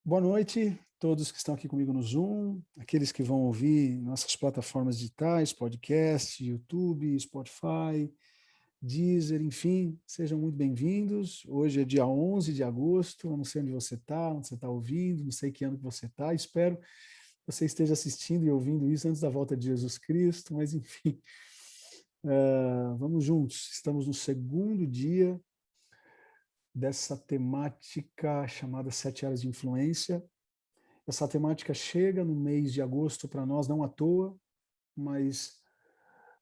Boa noite, todos que estão aqui comigo no Zoom, aqueles que vão ouvir em nossas plataformas digitais, podcast, YouTube, Spotify, Deezer, enfim, sejam muito bem-vindos. Hoje é dia 11 de agosto, eu não sei onde você está ouvindo, não sei que ano que você está, espero que você esteja assistindo e ouvindo isso antes da volta de Jesus Cristo, mas enfim, vamos juntos, estamos no segundo dia dessa temática chamada 7 áreas de influência. Essa temática chega no mês de agosto para nós, não à toa, mas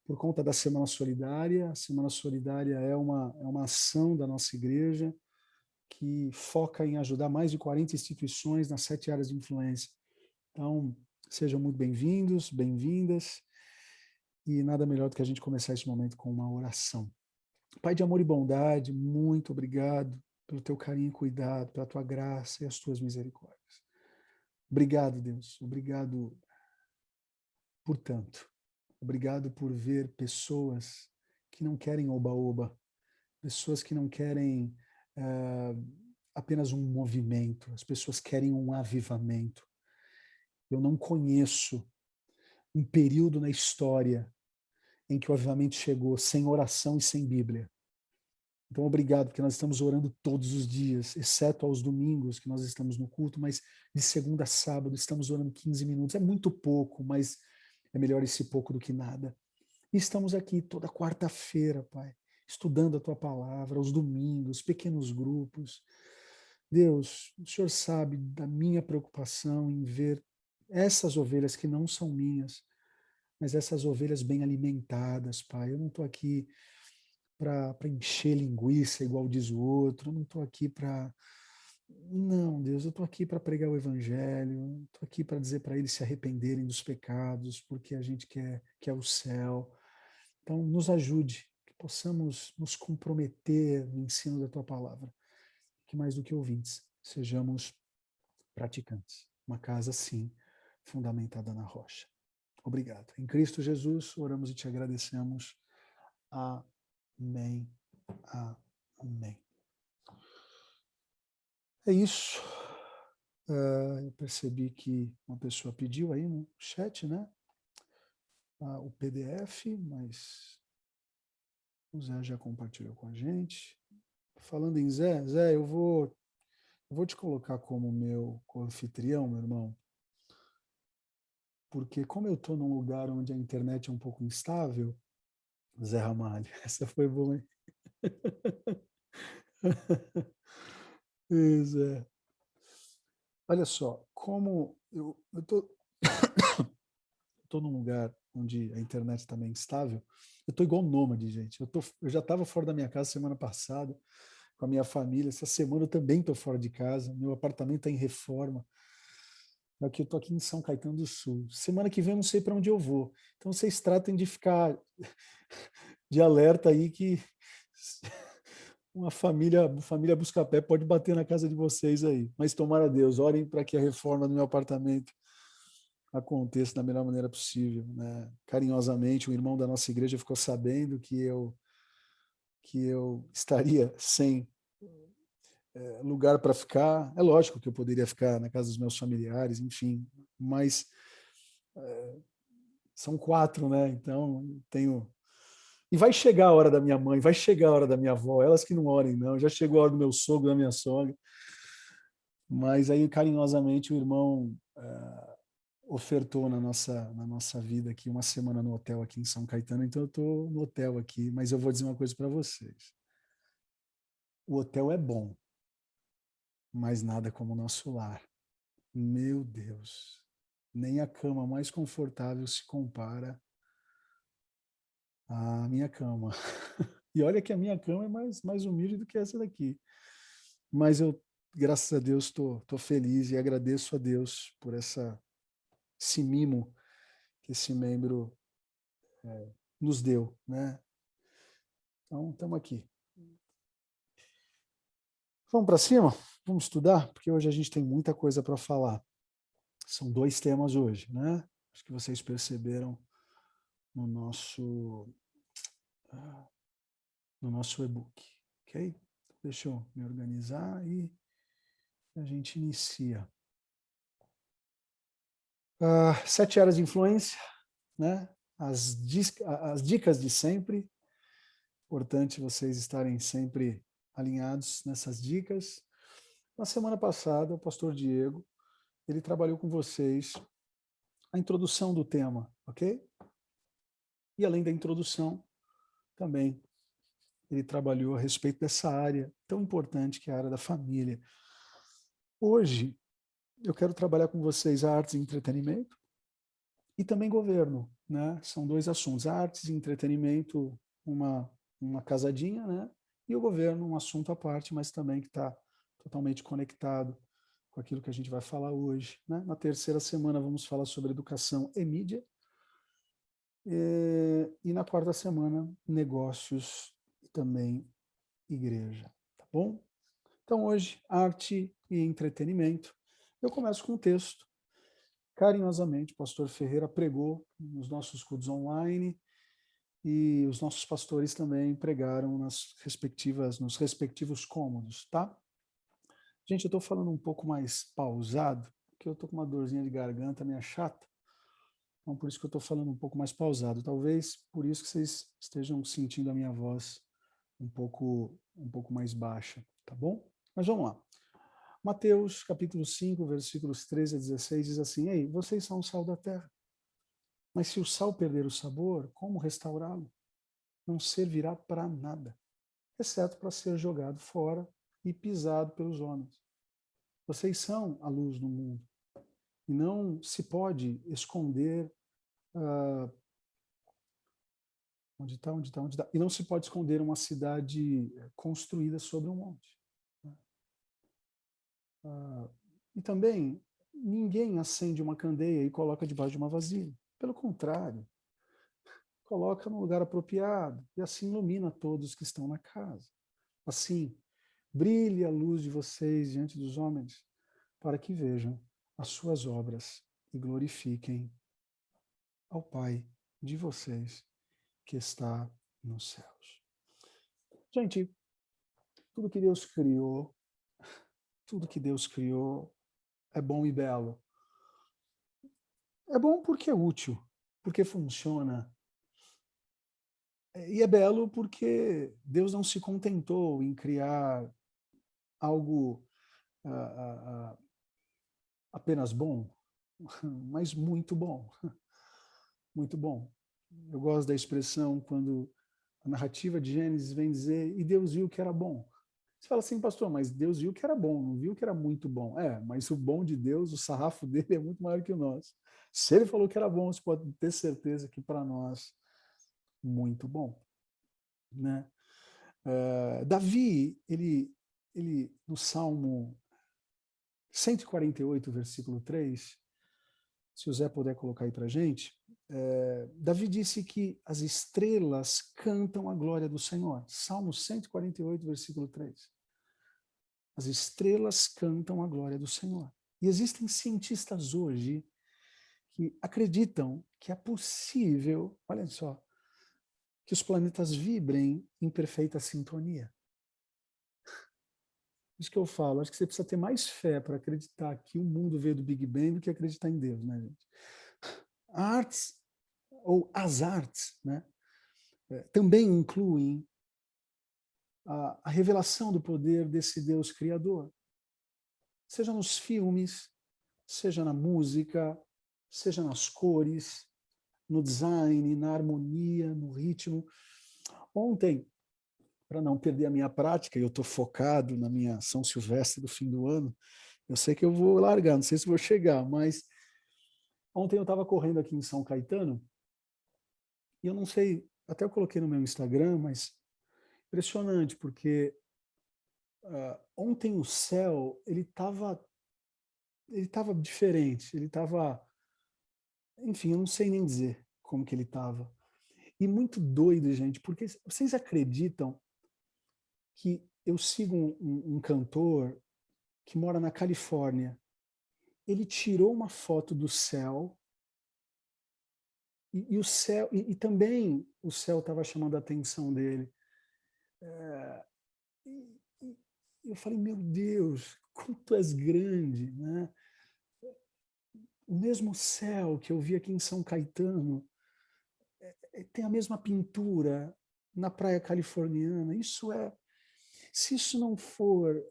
por conta da Semana Solidária. A Semana Solidária é uma ação da nossa igreja que foca em ajudar mais de 40 instituições nas 7 áreas de influência. Então, sejam muito bem-vindos, bem-vindas, e nada melhor do que a gente começar esse momento com uma oração. Pai de amor e bondade, muito obrigado pelo teu carinho e cuidado, pela tua graça e as tuas misericórdias. Obrigado, Deus. Obrigado por tanto. Obrigado por ver pessoas que não querem oba-oba, pessoas que não querem apenas um movimento, as pessoas querem um avivamento. Eu não conheço um período na história em que o avivamento chegou sem oração e sem Bíblia. Então, obrigado, porque nós estamos orando todos os dias, exceto aos domingos, que nós estamos no culto, mas de segunda a sábado estamos orando 15 minutos. É muito pouco, mas é melhor esse pouco do que nada. E estamos aqui toda quarta-feira, Pai, estudando a Tua palavra, aos domingos, pequenos grupos. Deus, o Senhor sabe da minha preocupação em ver essas ovelhas que não são minhas, mas essas ovelhas bem alimentadas, Pai. Eu não estou aqui para encher linguiça, igual diz o outro. Eu não estou aqui para. Não, Deus, eu estou aqui para pregar o Evangelho, estou aqui para dizer para eles se arrependerem dos pecados, porque a gente quer o céu. Então, nos ajude, que possamos nos comprometer no ensino da Tua palavra, que mais do que ouvintes, sejamos praticantes. Uma casa, sim, fundamentada na rocha. Obrigado. Em Cristo Jesus, oramos e te agradecemos. Amém. Amém. É isso. Eu percebi que uma pessoa pediu aí no chat, né? O PDF, mas o Zé já compartilhou com a gente. Falando em Zé, Zé, eu vou te colocar como meu anfitrião, meu irmão, porque como eu estou num lugar onde a internet é um pouco instável, Zé Ramalho, essa foi boa, hein? Zé. Olha só, como eu tô num lugar onde a internet está meio instável, eu tô igual nômade, gente. Eu já estava fora da minha casa semana passada, com a minha família. Essa semana eu também estou fora de casa. Meu apartamento está em reforma. Aqui eu estou aqui em São Caetano do Sul. Semana que vem eu não sei para onde eu vou. Então vocês tratem de ficar de alerta aí que família Buscapé pode bater na casa de vocês aí. Mas tomara a Deus, orem para que a reforma do meu apartamento aconteça da melhor maneira possível, né? Carinhosamente, um irmão da nossa igreja ficou sabendo que eu estaria sem lugar para ficar. É lógico que eu poderia ficar na casa dos meus familiares, enfim, mas são 4, né? Então tenho. E vai chegar a hora da minha mãe, vai chegar a hora da minha avó, elas que não orem, não. Já chegou a hora do meu sogro, da minha sogra. Mas aí, carinhosamente, o irmão ofertou na nossa vida aqui uma semana no hotel aqui em São Caetano. Então eu estou no hotel aqui, mas eu vou dizer uma coisa para vocês. O hotel é bom, mas nada como o nosso lar. Meu Deus, nem a cama mais confortável se compara à minha cama. E olha que a minha cama é mais humilde do que essa daqui. Mas eu, graças a Deus, tô feliz e agradeço a Deus por esse mimo que esse membro nos deu, né? Então, estamos aqui. Vamos para cima? Vamos estudar? Porque hoje a gente tem muita coisa para falar. São 2 temas hoje, né? Acho que vocês perceberam no nosso, no nosso e-book, ok? Deixa eu me organizar e a gente inicia. 7 áreas de influência, né? As dicas de sempre. Importante vocês estarem sempre alinhados nessas dicas. Na semana passada, o pastor Diego, ele trabalhou com vocês a introdução do tema, ok? E além da introdução, também ele trabalhou a respeito dessa área tão importante que é a área da família. Hoje, eu quero trabalhar com vocês a artes e entretenimento e também governo, né? São 2 assuntos, artes e entretenimento, uma casadinha, né? E o governo, um assunto à parte, mas também que está totalmente conectado com aquilo que a gente vai falar hoje, né? Na terceira semana vamos falar sobre educação e mídia, e na quarta semana, negócios e também igreja, tá bom? Então hoje, arte e entretenimento. Eu começo com um texto. Carinhosamente, o pastor Ferreira pregou nos nossos cultos online e os nossos pastores também pregaram nos respectivos cômodos, tá? Gente, eu estou falando um pouco mais pausado, porque eu estou com uma dorzinha de garganta meio chata, então por isso que eu estou falando um pouco mais pausado. Talvez por isso que vocês estejam sentindo a minha voz um pouco mais baixa, tá bom? Mas vamos lá. Mateus, capítulo 5, versículos 13 a 16, diz assim: Ei, vocês são o sal da terra. Mas se o sal perder o sabor, como restaurá-lo? Não servirá para nada, exceto para ser jogado fora e pisado pelos homens. Vocês são a luz do mundo. E não se pode esconder... onde está? E não se pode esconder uma cidade construída sobre um monte. E também, ninguém acende uma candeia e coloca debaixo de uma vasilha. Pelo contrário, coloca no lugar apropriado e assim ilumina todos que estão na casa. Assim, brilhe a luz de vocês diante dos homens, para que vejam as suas obras e glorifiquem ao Pai de vocês que está nos céus. Gente, tudo que Deus criou, tudo que Deus criou é bom e belo. É bom porque é útil, porque funciona. E é belo porque Deus não se contentou em criar algo apenas bom, mas muito bom. Muito bom. Eu gosto da expressão quando a narrativa de Gênesis vem dizer, e Deus viu que era bom. Você fala assim, pastor, mas Deus viu que era bom, não viu que era muito bom. Mas o bom de Deus, o sarrafo dele é muito maior que o nosso. Se ele falou que era bom, você pode ter certeza que para nós, muito bom. Né? Davi, ele, no Salmo 148, versículo 3, se o Zé puder colocar aí para a gente, Davi disse que as estrelas cantam a glória do Senhor. Salmo 148, versículo 3. As estrelas cantam a glória do Senhor. E existem cientistas hoje que acreditam que é possível, olha só, que os planetas vibrem em perfeita sintonia. Isso que eu falo, acho que você precisa ter mais fé para acreditar que o mundo veio do Big Bang do que acreditar em Deus, né, gente? A artes, ou as artes, né, também incluem a revelação do poder desse Deus criador. Seja nos filmes, seja na música, seja nas cores, no design, na harmonia, no ritmo. Ontem, para não perder a minha prática, eu estou focado na minha São Silvestre do fim do ano, eu sei que eu vou largar, não sei se vou chegar, mas ontem eu estava correndo aqui em São Caetano, e eu não sei, até eu coloquei no meu Instagram, mas impressionante, porque ontem o céu, ele estava diferente, ele estava, enfim, eu não sei nem dizer como que ele estava. E muito doido, gente, porque vocês acreditam que eu sigo um cantor que mora na Califórnia. Ele tirou uma foto do céu e o céu e também o céu estava chamando a atenção dele. E eu falei, meu Deus, como tu és grande, né? o mesmo céu que eu vi aqui em São Caetano, tem a mesma pintura na praia californiana. Se isso não for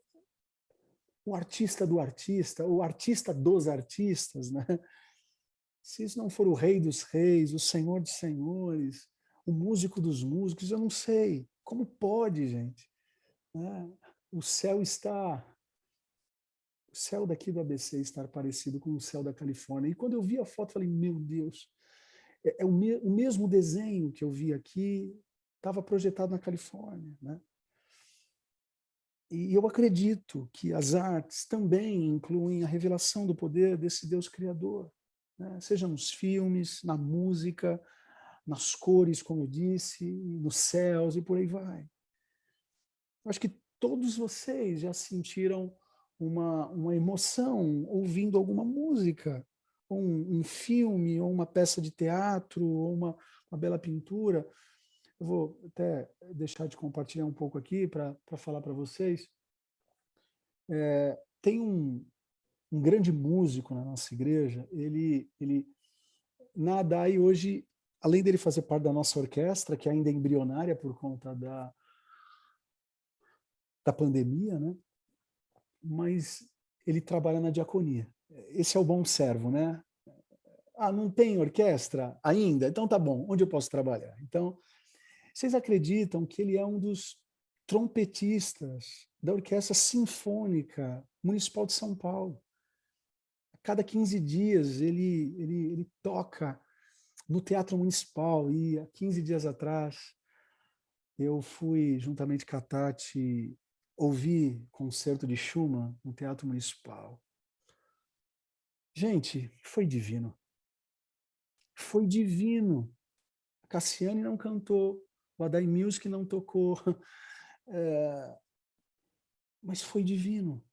o artista do artista, o artista dos artistas, né? Se isso não for o rei dos reis, o senhor dos senhores, o músico dos músicos, eu não sei. Como pode, gente? Né? O céu está... O céu daqui do ABC estar parecido com o céu da Califórnia. E quando eu vi a foto, falei, meu Deus, o mesmo desenho que eu vi aqui estava projetado na Califórnia, né? E eu acredito que as artes também incluem a revelação do poder desse Deus Criador, né? Seja nos filmes, na música, nas cores, como eu disse, nos céus e por aí vai. Eu acho que todos vocês já sentiram uma emoção ouvindo alguma música, ou um filme, ou uma peça de teatro, ou uma bela pintura. Eu vou até deixar de compartilhar um pouco aqui para falar para vocês. Tem um grande músico na nossa igreja, ele na ADAI hoje, além dele fazer parte da nossa orquestra, que ainda é embrionária por conta da pandemia, né? Mas ele trabalha na diaconia. Esse é o bom servo, né? Ah, não tem orquestra ainda? Então tá bom, onde eu posso trabalhar? Então, vocês acreditam que ele é um dos trompetistas da Orquestra Sinfônica Municipal de São Paulo? A cada 15 dias ele toca no Teatro Municipal, e há 15 dias atrás eu fui, juntamente com a Tati, ouvir concerto de Schumann no Teatro Municipal. Gente, foi divino. Foi divino. A Cassiane não cantou, o Adai Music não tocou, mas foi divino.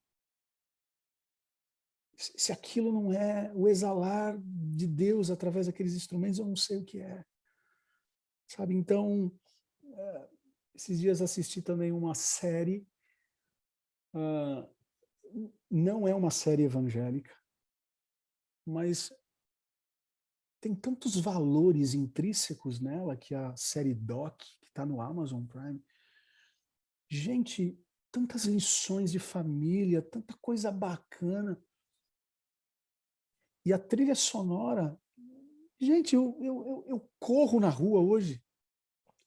Se aquilo não é o exalar de Deus através daqueles instrumentos, eu não sei o que é. Sabe, então, esses dias assisti também uma série, não é uma série evangélica, mas tem tantos valores intrínsecos nela, que é a série Doc, que está no Amazon Prime. Gente, tantas lições de família, tanta coisa bacana. E a trilha sonora, gente, eu corro na rua hoje,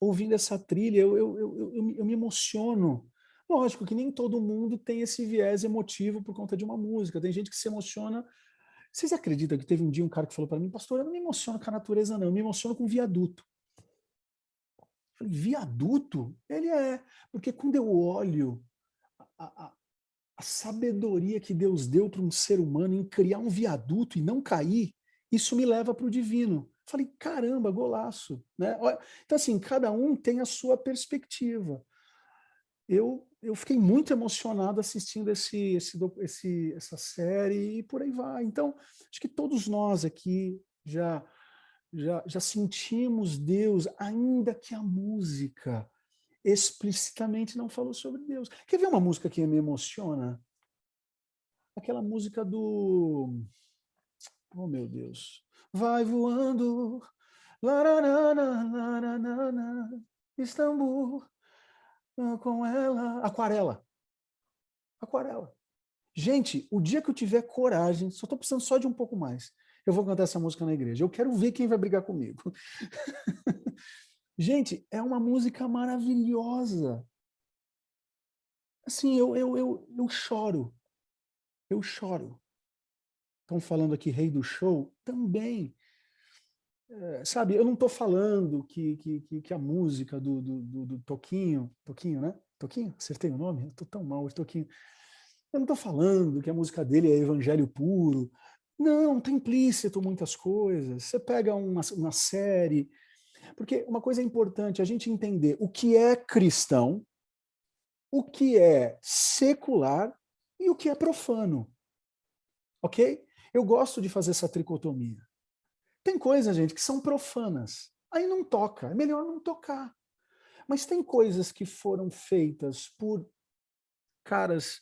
ouvindo essa trilha, eu me emociono. Lógico que nem todo mundo tem esse viés emotivo por conta de uma música. Tem gente que se emociona. Vocês acreditam que teve um dia um cara que falou para mim, pastor, eu não me emociono com a natureza, não, eu me emociono com viaduto. Eu falei, viaduto? Ele é, porque quando eu olho a, a, a sabedoria que Deus deu para um ser humano em criar um viaduto e não cair, isso me leva para o divino. Falei, caramba, golaço. Né? Então, assim, cada um tem a sua perspectiva. Eu fiquei muito emocionado assistindo essa série e por aí vai. Então, acho que todos nós aqui já sentimos Deus, ainda que a música explicitamente não falou sobre Deus. Quer ver uma música que me emociona? Aquela música do... Oh, meu Deus. Vai voando, lararana, lararana, Istambul, com ela. Aquarela. Aquarela. Gente, o dia que eu tiver coragem, só estou precisando só de um pouco mais, eu vou cantar essa música na igreja. Eu quero ver quem vai brigar comigo. Gente, é uma música maravilhosa. Assim, eu choro. Eu choro. Estão falando aqui Rei do Show? Também. Sabe, eu não estou falando que a música do Toquinho, né? Toquinho? Acertei o nome? Eu estou tão mal hoje, Toquinho. Eu não estou falando que a música dele é evangelho puro. Não, está implícito muitas coisas. Você pega uma série... Porque uma coisa é importante, a gente entender o que é cristão, o que é secular e o que é profano. Ok? Eu gosto de fazer essa tricotomia. Tem coisas, gente, que são profanas. Aí não toca, é melhor não tocar. Mas tem coisas que foram feitas por caras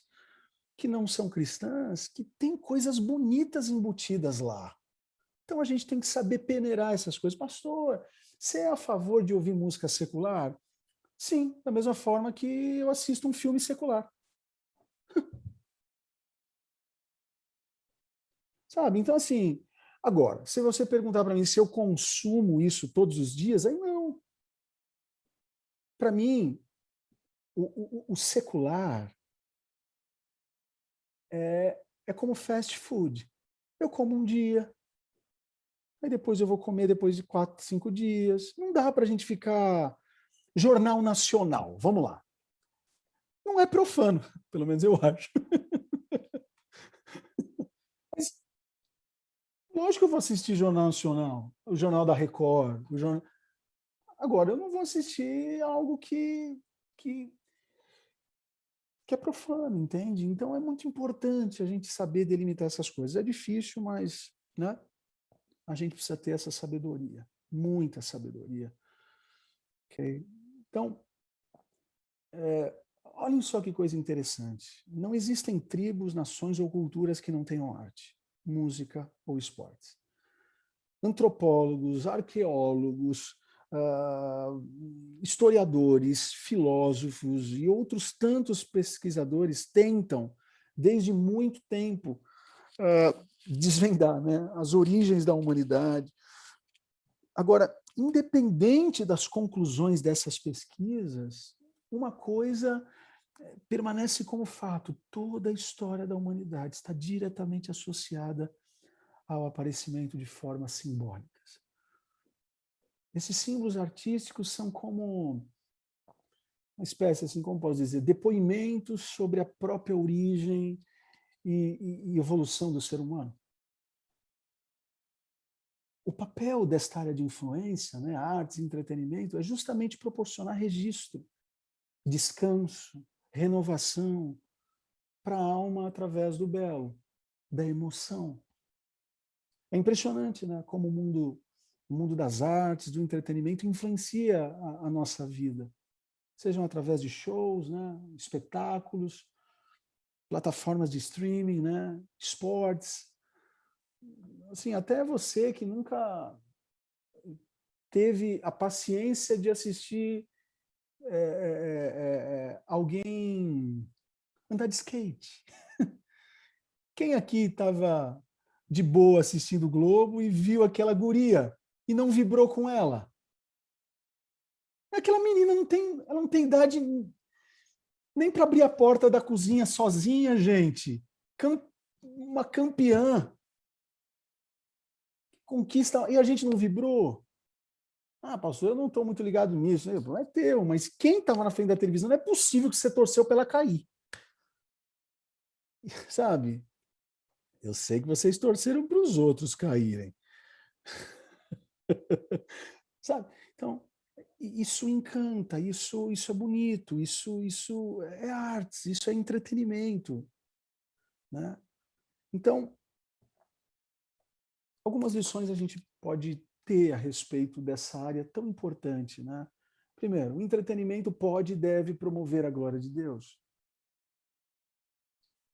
que não são cristãs, que tem coisas bonitas embutidas lá. Então a gente tem que saber peneirar essas coisas. Pastor, você é a favor de ouvir música secular? Sim, da mesma forma que eu assisto um filme secular. Sabe? Então, assim, agora, se você perguntar para mim se eu consumo isso todos os dias, aí não. Para mim, o secular é como fast food. Eu como um dia, aí depois eu vou comer depois de 4, 5 dias. Não dá para a gente ficar... Jornal Nacional, vamos lá. Não é profano, pelo menos eu acho. Mas lógico que eu vou assistir Jornal Nacional, o Jornal da Record. Agora, eu não vou assistir algo que, que é profano, entende? Então é muito importante a gente saber delimitar essas coisas. É difícil, mas, né, a gente precisa ter essa sabedoria, muita sabedoria. Okay? Então, olhem só que coisa interessante. Não existem tribos, nações ou culturas que não tenham arte, música ou esportes. Antropólogos, arqueólogos, historiadores, filósofos e outros tantos pesquisadores tentam, desde muito tempo, desvendar, né, as origens da humanidade. Agora, independente das conclusões dessas pesquisas, uma coisa permanece como fato: toda a história da humanidade está diretamente associada ao aparecimento de formas simbólicas. Esses símbolos artísticos são como uma espécie, assim, como posso dizer, depoimentos sobre a própria origem e evolução do ser humano. O papel desta área de influência, né, artes e entretenimento, é justamente proporcionar registro, descanso, renovação para a alma através do belo, da emoção. É impressionante, né, como o mundo das artes, do entretenimento influencia a nossa vida, sejam através de shows, né, espetáculos, plataformas de streaming, né, esportes. Assim, até você que nunca teve a paciência de assistir alguém andar de skate. Quem aqui estava de boa assistindo o Globo e viu aquela guria e não vibrou com ela? Aquela menina ela não tem idade nem para abrir a porta da cozinha sozinha, gente. Uma campeã. Conquista. E a gente não vibrou? Ah, pastor, eu não estou muito ligado nisso. Não é teu, mas quem estava na frente da televisão, não é possível que você torceu para ela cair. Sabe? Eu sei que vocês torceram para os outros caírem. Sabe? Então, isso encanta, isso é bonito, isso é artes, isso é entretenimento. Né? Então, algumas lições a gente pode ter a respeito dessa área tão importante. Né? Primeiro, o entretenimento pode e deve promover a glória de Deus.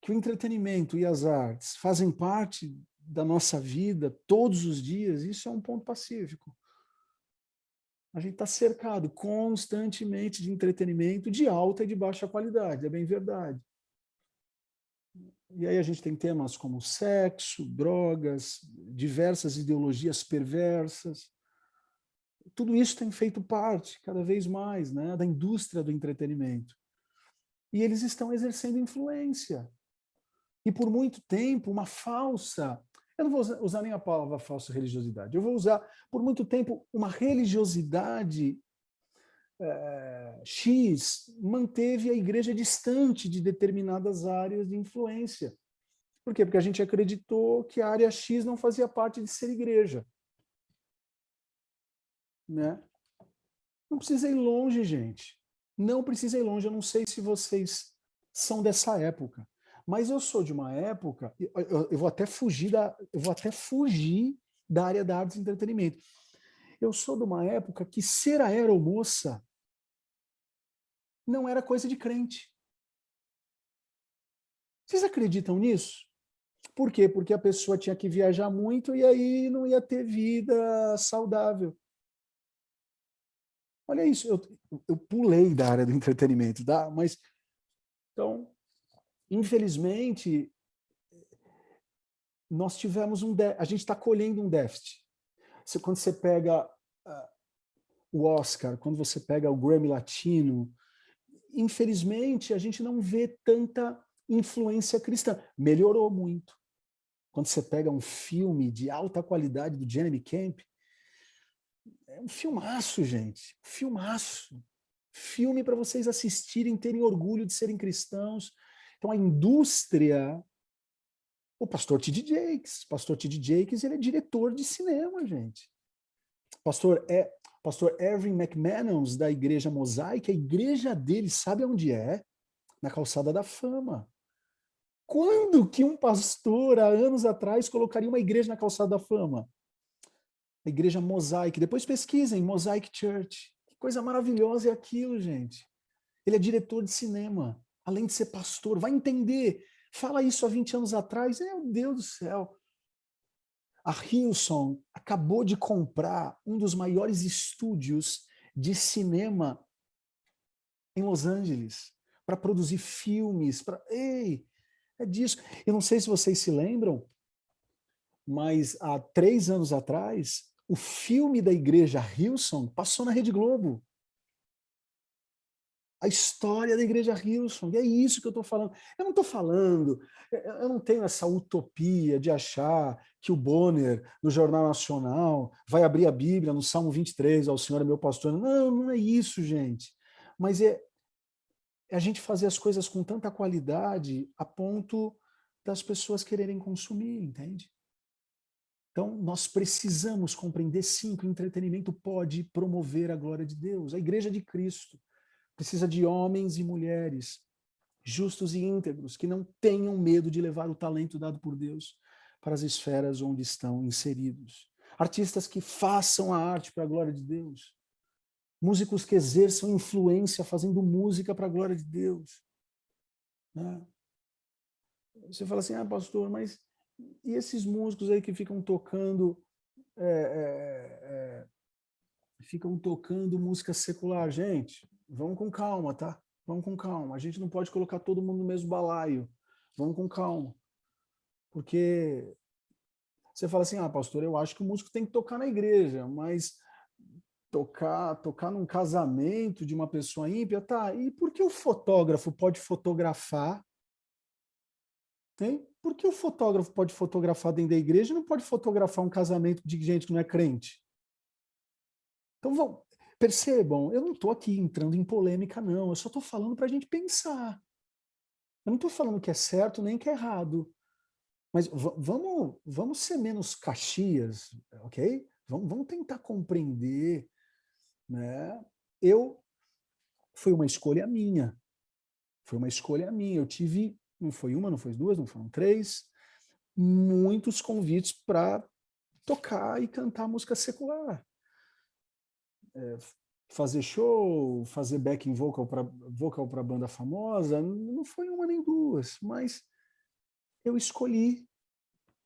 Que o entretenimento e as artes fazem parte da nossa vida todos os dias, isso é um ponto pacífico. A gente está cercado constantemente de entretenimento de alta e de baixa qualidade, é bem verdade. E aí a gente tem temas como sexo, drogas, diversas ideologias perversas. Tudo isso tem feito parte, cada vez mais, né, da indústria do entretenimento. E eles estão exercendo influência. E por muito tempo, uma falsa... Eu não vou usar nem a palavra falsa religiosidade. Eu vou usar, por muito tempo, uma religiosidade X manteve a igreja distante de determinadas áreas de influência. Por quê? Porque a gente acreditou que a área X não fazia parte de ser igreja. Né? Não precisa ir longe, gente. Não precisa ir longe. Eu não sei se vocês são dessa época, mas eu sou de uma época, eu vou até fugir da área da arte e entretenimento. Eu sou de uma época que ser aeromoça não era coisa de crente. Vocês acreditam nisso? Por quê? Porque a pessoa tinha que viajar muito e aí não ia ter vida saudável. Olha isso, eu pulei da área do entretenimento, tá? Mas, então, infelizmente, nós tivemos a gente está colhendo um déficit. Quando você pega o Oscar, quando você pega o Grammy Latino, infelizmente, a gente não vê tanta influência cristã. Melhorou muito. Quando você pega um filme de alta qualidade do Jeremy Camp, é um filmaço, gente. Filmaço. Filme para vocês assistirem, terem orgulho de serem cristãos. Então, a indústria... O pastor T.D. Jakes, ele é diretor de cinema, gente. Pastor Erwin McManus, da Igreja Mosaic, a igreja dele, sabe onde é? Na Calçada da Fama. Quando que um pastor, há anos atrás, colocaria uma igreja na Calçada da Fama? A Igreja Mosaic. Depois pesquisem, Mosaic Church. Que coisa maravilhosa é aquilo, gente. Ele é diretor de cinema, além de ser pastor. Vai entender. Fala isso há 20 anos atrás. Meu Deus do céu. A Hillsong acabou de comprar um dos maiores estúdios de cinema em Los Angeles para produzir filmes. Ei, é disso. Eu não sei se vocês se lembram, mas há 3 anos atrás, o filme da igreja Hillsong passou na Rede Globo. A história da igreja Hillsong, é isso que eu estou falando. Eu não estou falando, eu não tenho essa utopia de achar que o Bonner, no Jornal Nacional, vai abrir a Bíblia no Salmo 23, ao Senhor é meu pastor. Não, não é isso, gente. Mas é a gente fazer as coisas com tanta qualidade a ponto das pessoas quererem consumir, entende? Então, nós precisamos compreender, sim, que o entretenimento pode promover a glória de Deus. A Igreja de Cristo precisa de homens e mulheres justos e íntegros, que não tenham medo de levar o talento dado por Deus para as esferas onde estão inseridos. Artistas que façam a arte para a glória de Deus. Músicos que exerçam influência fazendo música para a glória de Deus. Né? Você fala assim, pastor, mas e esses músicos aí que ficam tocando ficam tocando música secular? Gente, vamos com calma, tá? Vamos com calma. A gente não pode colocar todo mundo no mesmo balaio. Vamos com calma. Porque você fala assim, pastor, eu acho que o músico tem que tocar na igreja, mas tocar num casamento de uma pessoa ímpia, tá? E por que o fotógrafo pode fotografar? Hein? Por que o fotógrafo pode fotografar dentro da igreja e não pode fotografar um casamento de gente que não é crente? Então, percebam, eu não estou aqui entrando em polêmica, não. Eu só estou falando para a gente pensar. Eu não estou falando que é certo nem que é errado. Mas vamos ser menos caxias, ok? Vamos tentar compreender, né? Foi uma escolha minha. Foi uma escolha minha. Eu tive, não foi uma, não foi duas, não foram 3, muitos convites para tocar e cantar música secular. Fazer show, fazer backing vocal para banda famosa, não foi uma nem duas, mas eu escolhi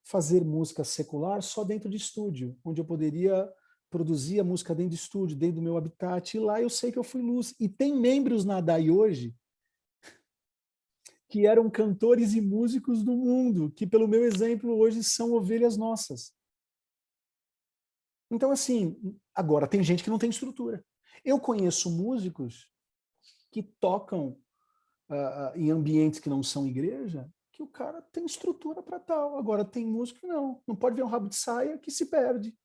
fazer música secular só dentro de estúdio, onde eu poderia produzir a música dentro de estúdio, dentro do meu habitat, e lá eu sei que eu fui luz. E tem membros na DAI hoje que eram cantores e músicos do mundo, que pelo meu exemplo hoje são ovelhas nossas. Então assim, agora tem gente que não tem estrutura. Eu conheço músicos que tocam em ambientes que não são igreja, que o cara tem estrutura para tal. Agora tem músico que não. Não pode ver um rabo de saia que se perde.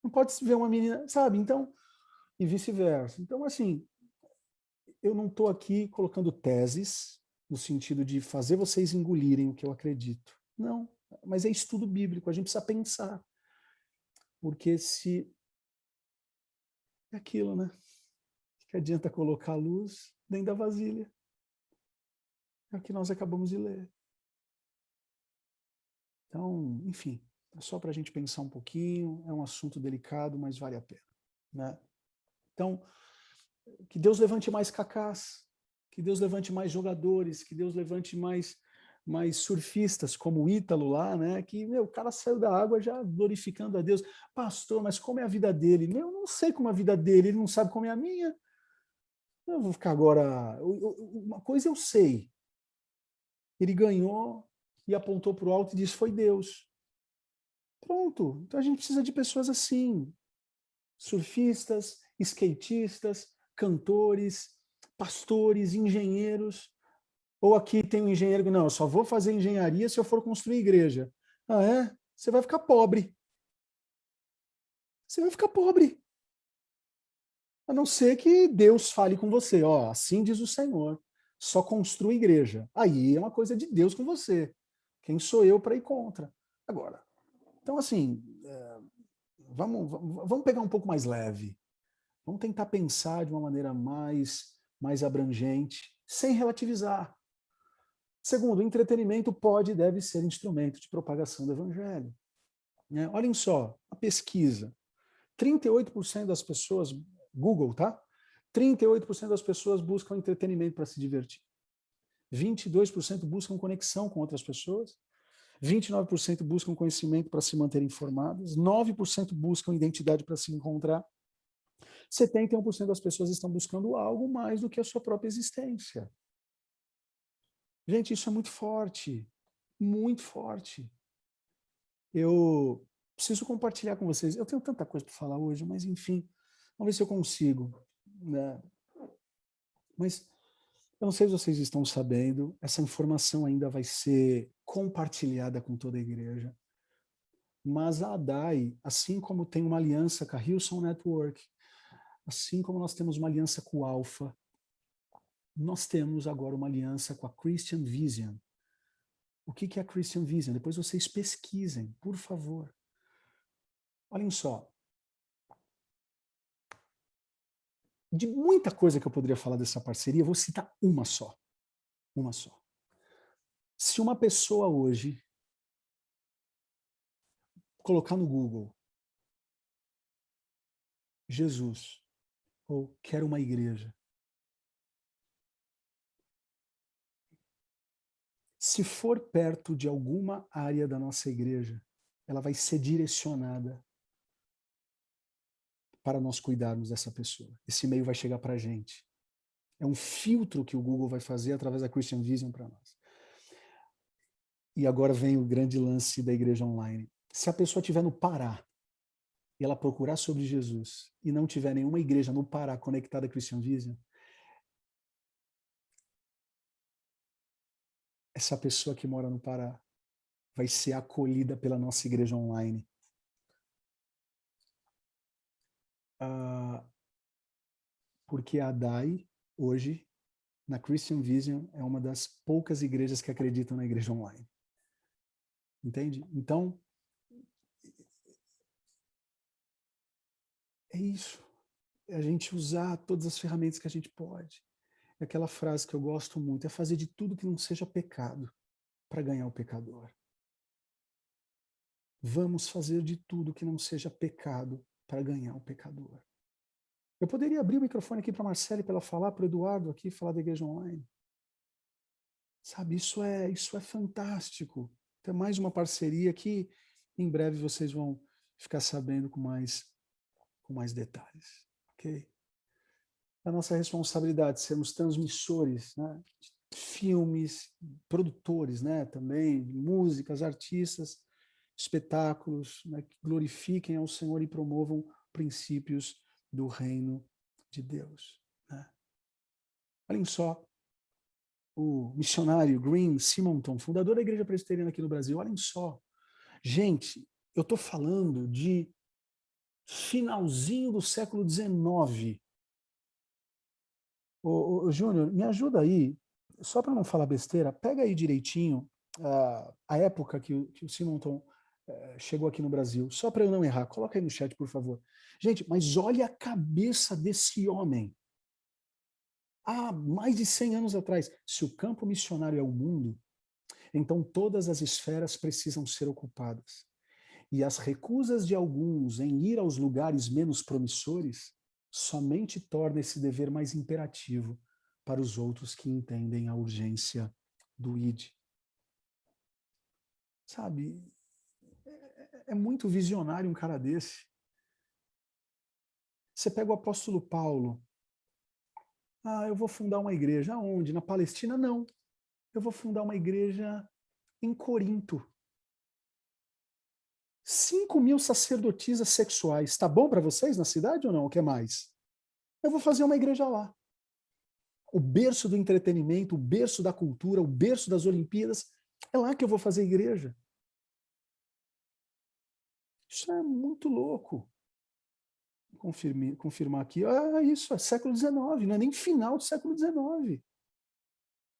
Não pode ver uma menina, sabe? Então, e vice-versa. Então, assim, eu não estou aqui colocando teses no sentido de fazer vocês engolirem o que eu acredito. Não, mas é estudo bíblico, a gente precisa pensar. Porque se... É aquilo, né? Que adianta colocar a luz dentro da vasilha. É o que nós acabamos de ler. Então, enfim, é só para a gente pensar um pouquinho, é um assunto delicado, mas vale a pena. Né? Então, que Deus levante mais cacás, que Deus levante mais jogadores, que Deus levante mais mais surfistas, como o Ítalo lá, né? Que, meu, o cara saiu da água já glorificando a Deus. Pastor, mas como é a vida dele? Meu, eu não sei como é a vida dele, ele não sabe como é a minha. Eu vou ficar agora... Uma coisa eu sei. Ele ganhou e apontou para o alto e disse, foi Deus. Pronto. Então a gente precisa de pessoas assim. Surfistas, skatistas, cantores, pastores, engenheiros. Ou aqui tem um engenheiro que, não, eu só vou fazer engenharia se eu for construir igreja. Ah, é? Você vai ficar pobre. Você vai ficar pobre. A não ser que Deus fale com você. Ó, assim diz o Senhor. Só construa igreja. Aí é uma coisa de Deus com você. Quem sou eu para ir contra? Agora, então assim, vamos pegar um pouco mais leve. Vamos tentar pensar de uma maneira mais abrangente, sem relativizar. Segundo, o entretenimento pode e deve ser instrumento de propagação do evangelho. Né? Olhem só, a pesquisa. 38% das pessoas, Google, tá? 38% das pessoas buscam entretenimento para se divertir. 22% buscam conexão com outras pessoas. 29% buscam conhecimento para se manter informadas. 9% buscam identidade para se encontrar. 71% das pessoas estão buscando algo mais do que a sua própria existência. Gente, isso é muito forte. Muito forte. Eu preciso compartilhar com vocês. Eu tenho tanta coisa para falar hoje, mas enfim, vamos ver se eu consigo. Né? Mas eu não sei se vocês estão sabendo, essa informação ainda vai ser compartilhada com toda a igreja. Mas a ADAI, assim como tem uma aliança com a Hillsong Network, assim como nós temos uma aliança com o Alpha, nós temos agora uma aliança com a Christian Vision. O que é a Christian Vision? Depois vocês pesquisem, por favor. Olhem só. De muita coisa que eu poderia falar dessa parceria, eu vou citar uma só. Uma só. Se uma pessoa hoje colocar no Google Jesus ou quero uma igreja, se for perto de alguma área da nossa igreja, ela vai ser direcionada para nós cuidarmos dessa pessoa. Esse e-mail vai chegar para a gente. É um filtro que o Google vai fazer através da Christian Vision para nós. E agora vem o grande lance da igreja online. Se a pessoa estiver no Pará e ela procurar sobre Jesus e não tiver nenhuma igreja no Pará conectada à Christian Vision, essa pessoa que mora no Pará vai ser acolhida pela nossa igreja online. Porque a DAI, hoje, na Christian Vision, é uma das poucas igrejas que acreditam na igreja online. Entende? Então, é isso. É a gente usar todas as ferramentas que a gente pode. É aquela frase que eu gosto muito, é fazer de tudo que não seja pecado para ganhar o pecador. Vamos fazer de tudo que não seja pecado para ganhar o pecador. Eu poderia abrir o microfone aqui para a Marcele para ela falar, para o Eduardo aqui falar da igreja online. Sabe, isso é fantástico. Tem mais uma parceria que em breve vocês vão ficar sabendo com mais detalhes. Ok? É a nossa responsabilidade sermos transmissores, né, de filmes, produtores, né, também, músicas, artistas, espetáculos, né, que glorifiquem ao Senhor e promovam princípios do reino de Deus. Né? Olhem só, o missionário Green Simonton, fundador da Igreja Presbiteriana aqui no Brasil, olhem só. Gente, eu estou falando de finalzinho do século XIX. Ô, Júnior, me ajuda aí, só para não falar besteira, pega aí direitinho a época que o Simonton chegou aqui no Brasil, só para eu não errar. Coloca aí no chat, por favor. Gente, mas olha a cabeça desse homem. Há mais de 100 anos atrás, se o campo missionário é o mundo, então todas as esferas precisam ser ocupadas. E as recusas de alguns em ir aos lugares menos promissores somente torna esse dever mais imperativo para os outros que entendem a urgência do ID. Sabe, é muito visionário um cara desse. Você pega o apóstolo Paulo. Ah, eu vou fundar uma igreja. Aonde? Na Palestina? Não. Eu vou fundar uma igreja em Corinto. 5.000 sacerdotisas sexuais. Está bom para vocês na cidade ou não? O que mais? Eu vou fazer uma igreja lá. O berço do entretenimento, o berço da cultura, o berço das Olimpíadas. É lá que eu vou fazer igreja. Isso é muito louco. Confirmar aqui. Ah, isso, é século XIX, não é nem final do século XIX.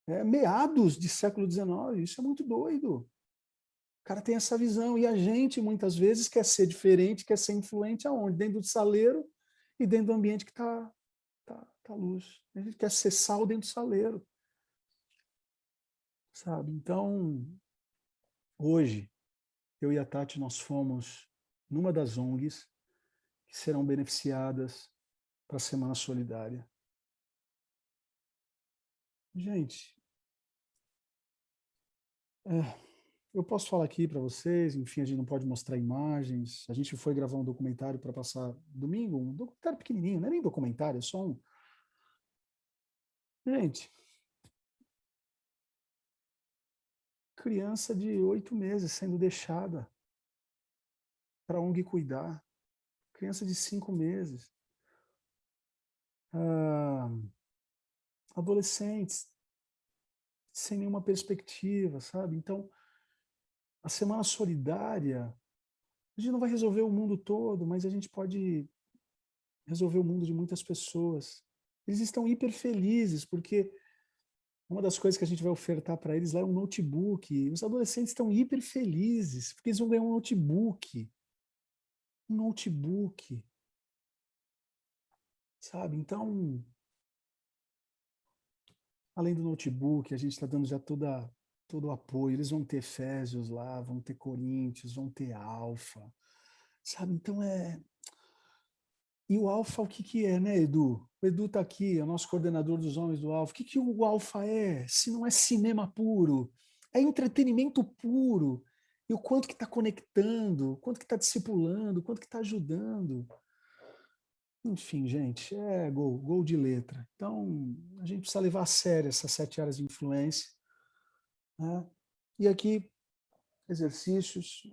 É meados de século XIX. Isso é muito doido. O cara tem essa visão. E a gente, muitas vezes, quer ser diferente, quer ser influente aonde? Dentro do saleiro e dentro do ambiente que tá luz. A gente quer ser sal dentro do saleiro. Sabe? Então, hoje, eu e a Tati, nós fomos numa das ONGs que serão beneficiadas para a Semana Solidária. Gente, eu posso falar aqui para vocês, enfim, a gente não pode mostrar imagens. A gente foi gravar um documentário para passar domingo, um documentário pequenininho, não é nem documentário, é só um. Gente, criança de 8 meses sendo deixada para a ONG cuidar, criança de 5 meses, ah, adolescentes sem nenhuma perspectiva, sabe? Então, a Semana Solidária, a gente não vai resolver o mundo todo, mas a gente pode resolver o mundo de muitas pessoas. Eles estão hiper felizes, porque uma das coisas que a gente vai ofertar para eles lá é um notebook. Os adolescentes estão hiper felizes, porque eles vão ganhar um notebook. Um notebook. Sabe? Então, além do notebook, a gente está dando já todo o apoio. Eles vão ter Efésios lá, vão ter Coríntios, vão ter Alfa. Sabe? Então é. E o Alfa, o que que é, né, Edu? O Edu está aqui, é o nosso coordenador dos homens do Alfa. O que que o Alfa é, se não é cinema puro? É entretenimento puro. E o quanto que está conectando, o quanto que está discipulando, o quanto que está ajudando. Enfim, gente, é gol de letra. Então, a gente precisa levar a sério essas 7 áreas de influência. Né? E aqui, exercícios.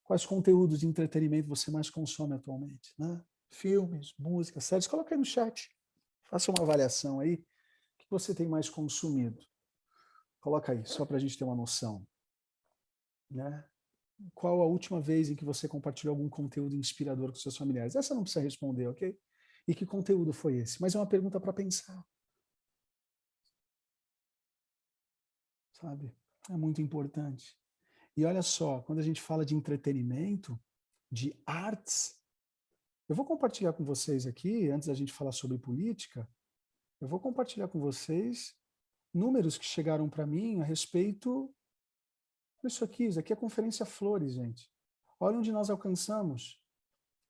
Quais conteúdos de entretenimento você mais consome atualmente? Né? Filmes, músicas, séries, coloca aí no chat. Faça uma avaliação aí. O que você tem mais consumido? Coloca aí, só para a gente ter uma noção. Né? Qual a última vez em que você compartilhou algum conteúdo inspirador com seus familiares? Essa não precisa responder, ok? E que conteúdo foi esse? Mas é uma pergunta para pensar. Sabe? É muito importante. E olha só, quando a gente fala de entretenimento, de artes, eu vou compartilhar com vocês aqui, antes da gente falar sobre política, eu vou compartilhar com vocês números que chegaram para mim a respeito isso aqui é a Conferência Flores, gente. Olha onde nós alcançamos.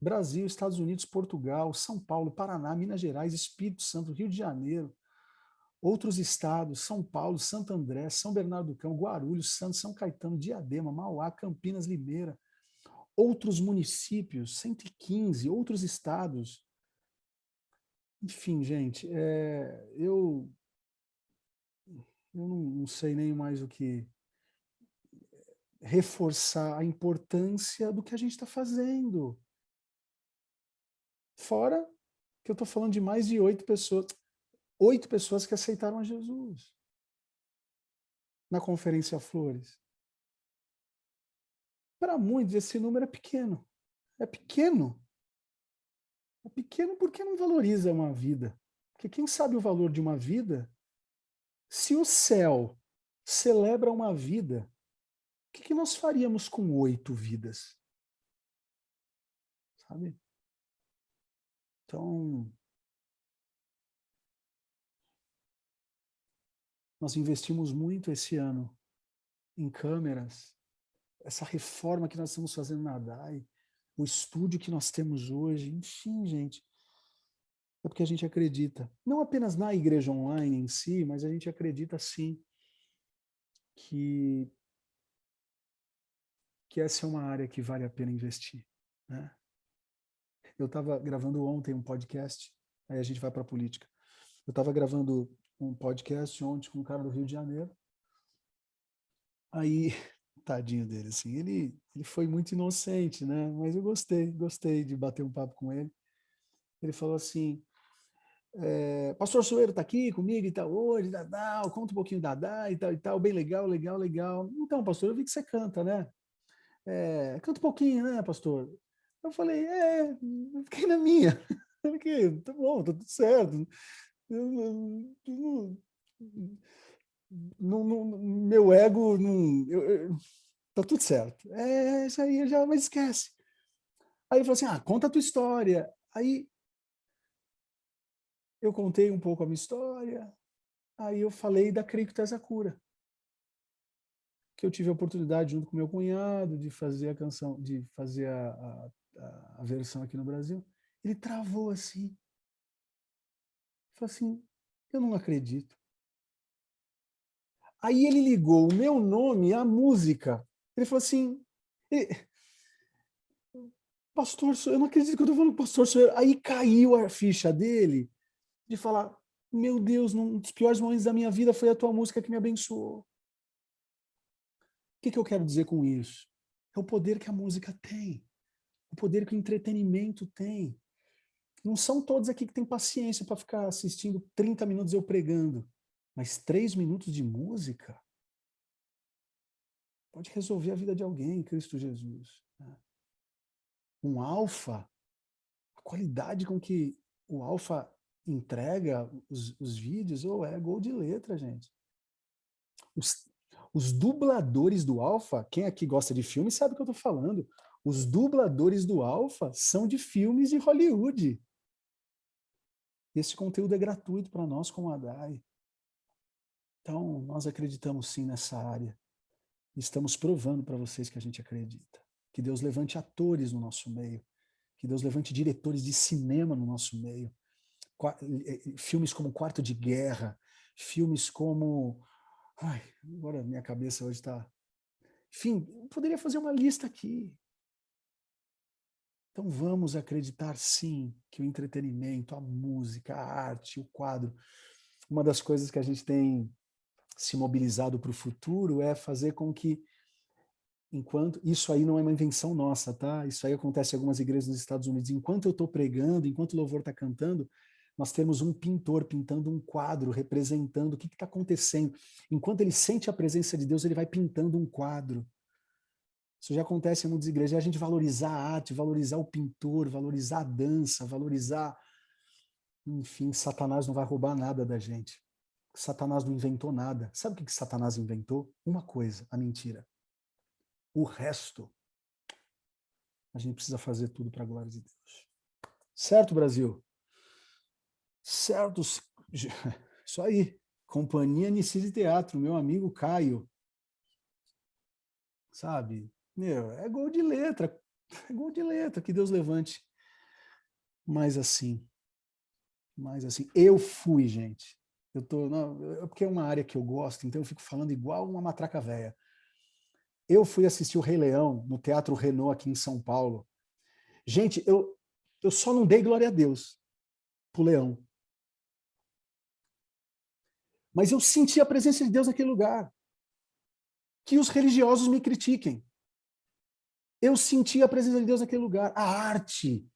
Brasil, Estados Unidos, Portugal, São Paulo, Paraná, Minas Gerais, Espírito Santo, Rio de Janeiro, outros estados, São Paulo, Santo André, São Bernardo do Campo, Guarulhos, Santos, São Caetano, Diadema, Mauá, Campinas, Limeira, outros municípios, 115, outros estados. Enfim, gente, eu não sei nem mais o que reforçar a importância do que a gente está fazendo. Fora que eu estou falando de mais de 8 pessoas que aceitaram a Jesus na Conferência Flores. Para muitos, esse número é pequeno. É pequeno. É pequeno porque não valoriza uma vida. Porque quem sabe o valor de uma vida, se o céu celebra uma vida, o que nós faríamos com 8 vidas? Sabe? Então, nós investimos muito esse ano em câmeras, essa reforma que nós estamos fazendo na DAI, o estúdio que nós temos hoje, enfim, gente, é porque a gente acredita, não apenas na igreja online em si, mas a gente acredita sim que que essa é uma área que vale a pena investir, né? Eu estava gravando ontem um podcast, aí a gente vai para a política. Eu estava gravando um podcast ontem com um cara do Rio de Janeiro, aí, tadinho dele, assim, ele foi muito inocente, né? Mas eu gostei de bater um papo com ele. Ele falou assim, Pastor Soeiro está aqui comigo e tal, hoje, Dadá, conta um pouquinho Dadá e tal, bem legal, legal, legal. Então, pastor, eu vi que você canta, né? Canta um pouquinho, né, pastor? Eu falei, fiquei na minha. Fiquei, tá bom, tá tudo certo. Meu ego, tá tudo certo. Isso aí, já, mas esquece. Aí ele falou assim, conta a tua história. Aí eu contei um pouco a minha história, aí eu falei da Crico Tezakura, que eu tive a oportunidade, junto com meu cunhado, de fazer a canção, de fazer a versão aqui no Brasil. Ele travou assim. Falou assim, eu não acredito. Aí ele ligou o meu nome à música. Ele falou assim, pastor, eu não acredito que eu estou falando pastor Soeiro. Aí caiu a ficha dele de falar, meu Deus, um dos piores momentos da minha vida foi a tua música que me abençoou. O que eu quero dizer com isso? É o poder que a música tem, o poder que o entretenimento tem. Não são todos aqui que têm paciência para ficar assistindo 30 minutos eu pregando, mas 3 minutos de música pode resolver a vida de alguém em Cristo Jesus. Um alfa, a qualidade com que o alfa entrega os vídeos, é gol de letra, gente. Os, os dubladores do alfa, quem aqui gosta de filme sabe o que eu estou falando. Os dubladores do alfa são de filmes de Hollywood. Esse conteúdo é gratuito para nós como a DAI. Então, nós acreditamos sim nessa área. Estamos provando para vocês que a gente acredita. Que Deus levante atores no nosso meio. Que Deus levante diretores de cinema no nosso meio. Filmes como Quarto de Guerra, filmes como... Ai, agora minha cabeça hoje está... Enfim, eu poderia fazer uma lista aqui. Então vamos acreditar sim que o entretenimento, a música, a arte, o quadro, uma das coisas que a gente tem se mobilizado para o futuro é fazer com que, enquanto isso aí não é uma invenção nossa, tá? Isso aí acontece em algumas igrejas nos Estados Unidos. Enquanto eu estou pregando, enquanto o louvor está cantando, nós temos um pintor pintando um quadro, representando o que está acontecendo. Enquanto ele sente a presença de Deus, ele vai pintando um quadro. Isso já acontece em muitas igrejas. É a gente valorizar a arte, valorizar o pintor, valorizar a dança, valorizar... Enfim, Satanás não vai roubar nada da gente. Satanás não inventou nada. Sabe o que Satanás inventou? Uma coisa, a mentira. O resto, a gente precisa fazer tudo para a glória de Deus. Certo, Brasil? Certo. Isso aí. Companhia Nicide Teatro, meu amigo Caio. Sabe? Meu, é gol de letra. É gol de letra. Que Deus levante. Mas assim, eu fui, gente. Eu tô, não, porque é uma área que eu gosto, então eu fico falando igual uma matraca véia. Eu fui assistir o Rei Leão no Teatro Renault aqui em São Paulo. Gente, eu só não dei glória a Deus pro Leão. Mas eu senti a presença de Deus naquele lugar. Que os religiosos me critiquem. Eu senti a presença de Deus naquele lugar. A arte,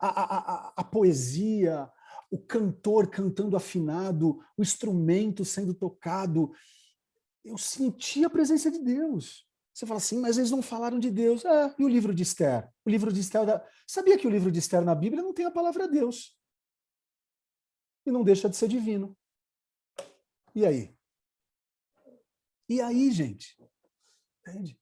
a poesia, o cantor cantando afinado, o instrumento sendo tocado. Eu senti a presença de Deus. Você fala assim, mas eles não falaram de Deus. E o livro de Esther? O livro de Esther... Sabia que o livro de Esther na Bíblia não tem a palavra Deus? E não deixa de ser divino. E aí? E aí, gente? Entende?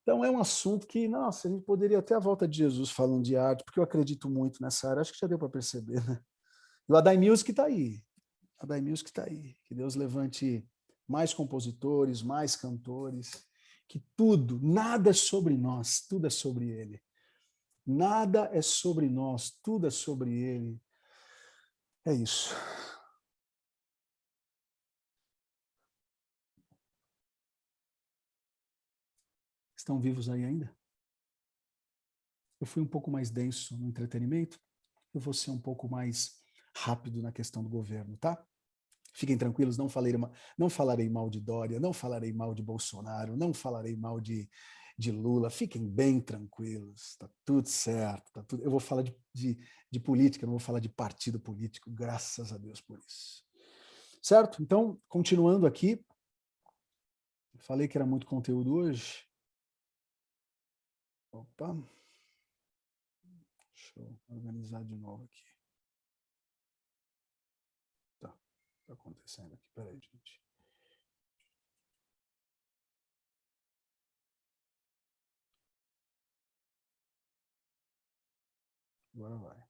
Então é um assunto que, nossa, a gente poderia até a volta de Jesus falando de arte, porque eu acredito muito nessa área, acho que já deu para perceber, né? E o Adai Music está aí. A Adai Music está aí. Que Deus levante mais compositores, mais cantores, que tudo, nada é sobre nós, tudo é sobre Ele. Nada é sobre nós, tudo é sobre Ele. É isso. Estão vivos aí ainda? Eu fui um pouco mais denso no entretenimento, eu vou ser um pouco mais rápido na questão do governo, tá? Fiquem tranquilos, não falarei mal de Dória, não falarei mal de Bolsonaro, não falarei mal de Lula. Fiquem bem tranquilos, tá tudo certo. Tá tudo... Eu vou falar de política, não vou falar de partido político, graças a Deus por isso. Certo? Então, continuando aqui, falei que era muito conteúdo hoje. Opa. Deixa eu organizar de novo aqui. Tá acontecendo aqui, peraí, gente. Agora vai.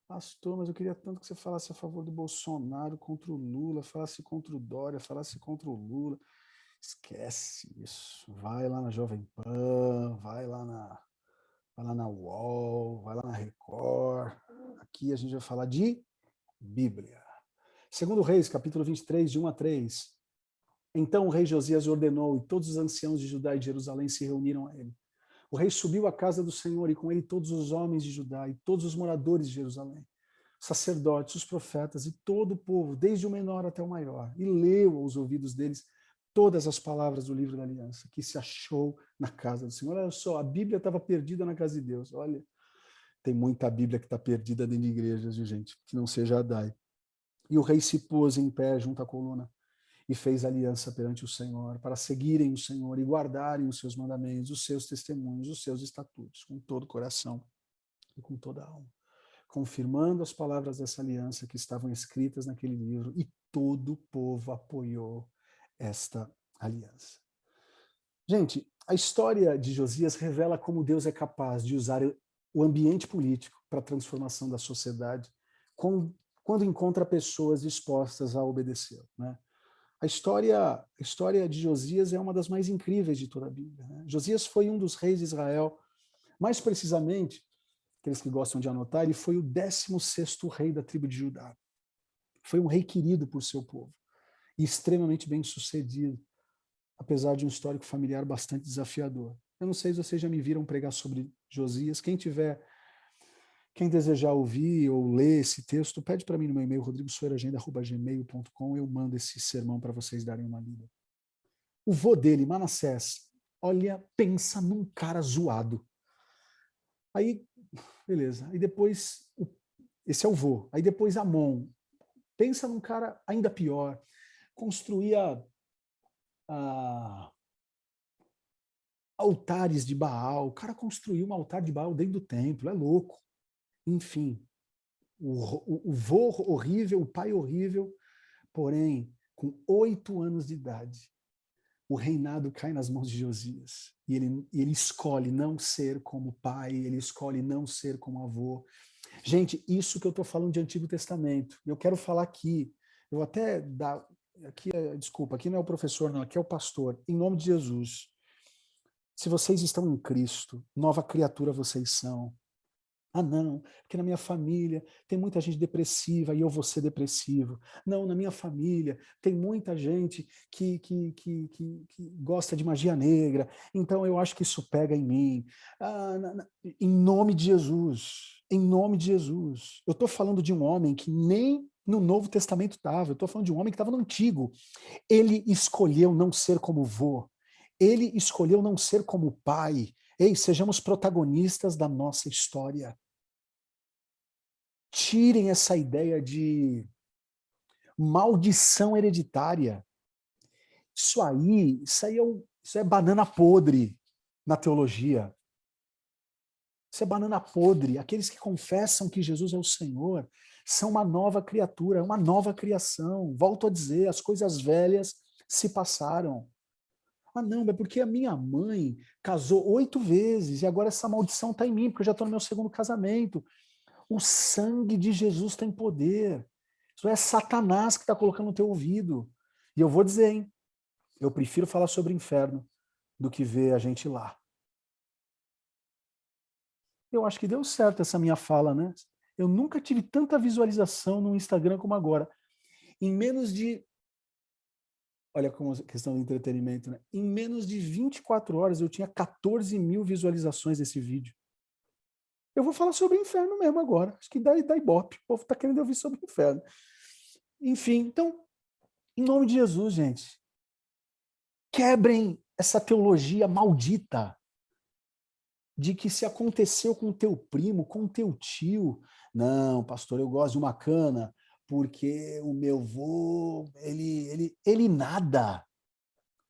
Pastor, mas eu queria tanto que você falasse a favor do Bolsonaro contra o Lula, falasse contra o Dória, falasse contra o Lula. Esquece isso. Vai lá na Jovem Pan, vai lá na UOL, vai lá na Record. Aqui a gente vai falar de Bíblia. Segundo Reis, capítulo 23, de 1 a 3. Então o rei Josias ordenou, e todos os anciãos de Judá e de Jerusalém se reuniram a ele. O rei subiu à casa do Senhor, e com ele todos os homens de Judá e todos os moradores de Jerusalém, sacerdotes, os profetas e todo o povo, desde o menor até o maior, e leu aos ouvidos deles todas as palavras do livro da aliança, que se achou na casa do Senhor. Olha só, a Bíblia estava perdida na casa de Deus. Olha, tem muita Bíblia que está perdida dentro de igrejas, de gente, que não seja a DAI. E o rei se pôs em pé junto à coluna e fez aliança perante o Senhor, para seguirem o Senhor e guardarem os seus mandamentos, os seus testemunhos, os seus estatutos, com todo o coração e com toda a alma, confirmando as palavras dessa aliança que estavam escritas naquele livro, e todo o povo apoiou esta aliança. Gente, a história de Josias revela como Deus é capaz de usar o ambiente político para a transformação da sociedade quando encontra pessoas dispostas a obedecer, né? A história de Josias é uma das mais incríveis de toda a Bíblia, né? Josias foi um dos reis de Israel, mais precisamente, aqueles que gostam de anotar, ele foi o 16º rei da tribo de Judá. Foi um rei querido por seu povo e extremamente bem sucedido, apesar de um histórico familiar bastante desafiador. Eu não sei se vocês já me viram pregar sobre Josias. Quem desejar ouvir ou ler esse texto, pede para mim no meu e-mail, rodrigosoeiragenda@gmail.com, eu mando esse sermão para vocês darem uma lida. O vô dele, Manassés, olha, pensa num cara zoado. Aí, beleza. Aí depois, esse é o vô. Aí depois Amon. Pensa num cara ainda pior. Construía altares de Baal. O cara construiu um altar de Baal dentro do templo. É louco. Enfim, o vô horrível, o pai horrível, porém, com 8 anos de idade, o reinado cai nas mãos de Josias. E ele escolhe não ser como pai, ele escolhe não ser como avô. Gente, isso que eu estou falando de Antigo Testamento. Eu quero falar aqui, eu vou até dar... Desculpa, aqui não é o professor, não, aqui é o pastor. Em nome de Jesus, se vocês estão em Cristo, nova criatura vocês são. Ah, não, porque na minha família tem muita gente depressiva e eu vou ser depressivo. Não, na minha família tem muita gente que gosta de magia negra, então eu acho que isso pega em mim. Em nome de Jesus, em nome de Jesus. Eu estou falando de um homem que nem no Novo Testamento estava, eu estou falando de um homem que estava no Antigo. Ele escolheu não ser como vô, ele escolheu não ser como pai. Ei, sejamos protagonistas da nossa história. Tirem essa ideia de maldição hereditária. Isso é banana podre na teologia. Isso é banana podre. Aqueles que confessam que Jesus é o Senhor são uma nova criatura, uma nova criação. Volto a dizer, as coisas velhas se passaram. Ah, não, é porque a minha mãe casou 8 vezes e agora essa maldição está em mim, porque eu já estou no meu 2º casamento. O sangue de Jesus tem poder. Isso é Satanás que está colocando no teu ouvido. E eu vou dizer, hein? Eu prefiro falar sobre o inferno do que ver a gente lá. Eu acho que deu certo essa minha fala, né? Eu nunca tive tanta visualização no Instagram como agora. Em menos de, olha como a questão do entretenimento, né? Em menos de 24 horas eu tinha 14 mil visualizações desse vídeo. Eu vou falar sobre o inferno mesmo agora. Acho que dá ibope. O povo está querendo ouvir sobre o inferno. Enfim, então, em nome de Jesus, gente, quebrem essa teologia maldita de que se aconteceu com o teu primo, com o teu tio, não, pastor, eu gosto de uma cana, porque o meu vô, ele nada.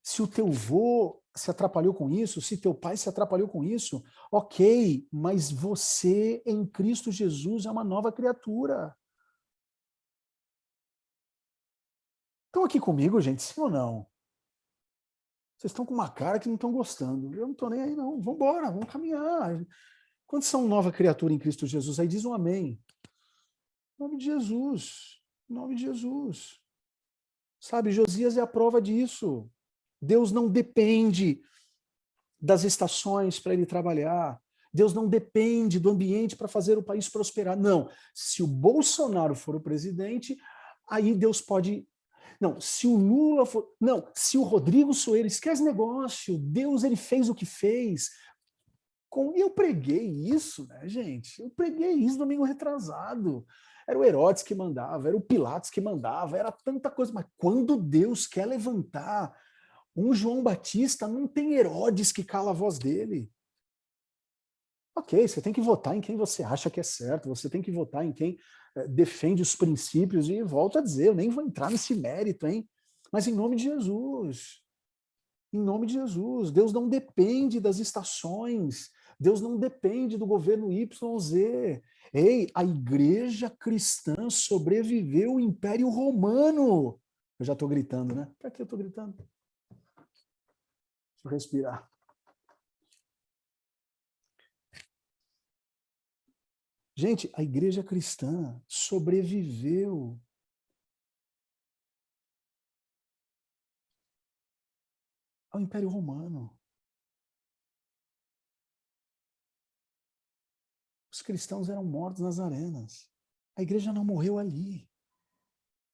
Se o teu vô se atrapalhou com isso, se teu pai se atrapalhou com isso, ok, mas você em Cristo Jesus é uma nova criatura. Estão aqui comigo, gente, sim ou não? Vocês estão com uma cara que não estão gostando. Eu não estou nem aí, não. Vamos embora, vamos caminhar. Quando são nova criatura em Cristo Jesus, aí diz um amém. Em nome de Jesus. Em nome de Jesus. Sabe, Josias é a prova disso. Deus não depende das estações para ele trabalhar. Deus não depende do ambiente para fazer o país prosperar. Não. Se o Bolsonaro for o presidente, aí Deus pode. Não, se o Lula for. Não, se o Rodrigo Soeiro esquece negócio, Deus ele fez o que fez. E eu preguei isso, né, gente? Eu preguei isso domingo retrasado. Era o Herodes que mandava, era o Pilatos que mandava, era tanta coisa. Mas quando Deus quer levantar um João Batista, não tem Herodes que cala a voz dele. Ok, você tem que votar em quem você acha que é certo, você tem que votar em quem defende os princípios, e volto a dizer, eu nem vou entrar nesse mérito, hein? Mas em nome de Jesus, em nome de Jesus, Deus não depende das estações, Deus não depende do governo YZ. Ei, a igreja cristã sobreviveu ao Império Romano. Eu já estou gritando, né? Para que eu estou gritando? Deixa eu respirar. Gente, a igreja cristã sobreviveu ao Império Romano. Os cristãos eram mortos nas arenas. A igreja não morreu ali.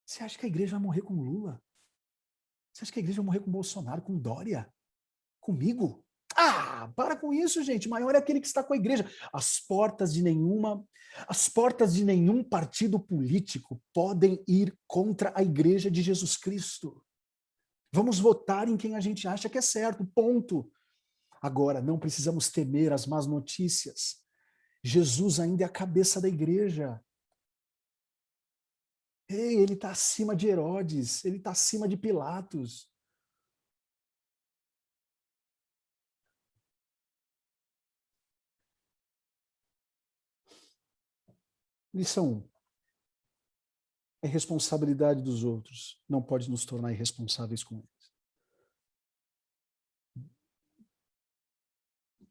Você acha que a igreja vai morrer com Lula? Você acha que a igreja vai morrer com Bolsonaro, com Dória? Comigo? Ah, para com isso, gente. Maior é aquele que está com a igreja. As portas de nenhum partido político podem ir contra a igreja de Jesus Cristo. Vamos votar em quem a gente acha que é certo, ponto. Agora, não precisamos temer as más notícias. Jesus ainda é a cabeça da igreja. Ei, ele está acima de Herodes, ele está acima de Pilatos. Lição 1. A responsabilidade dos outros não pode nos tornar irresponsáveis com eles.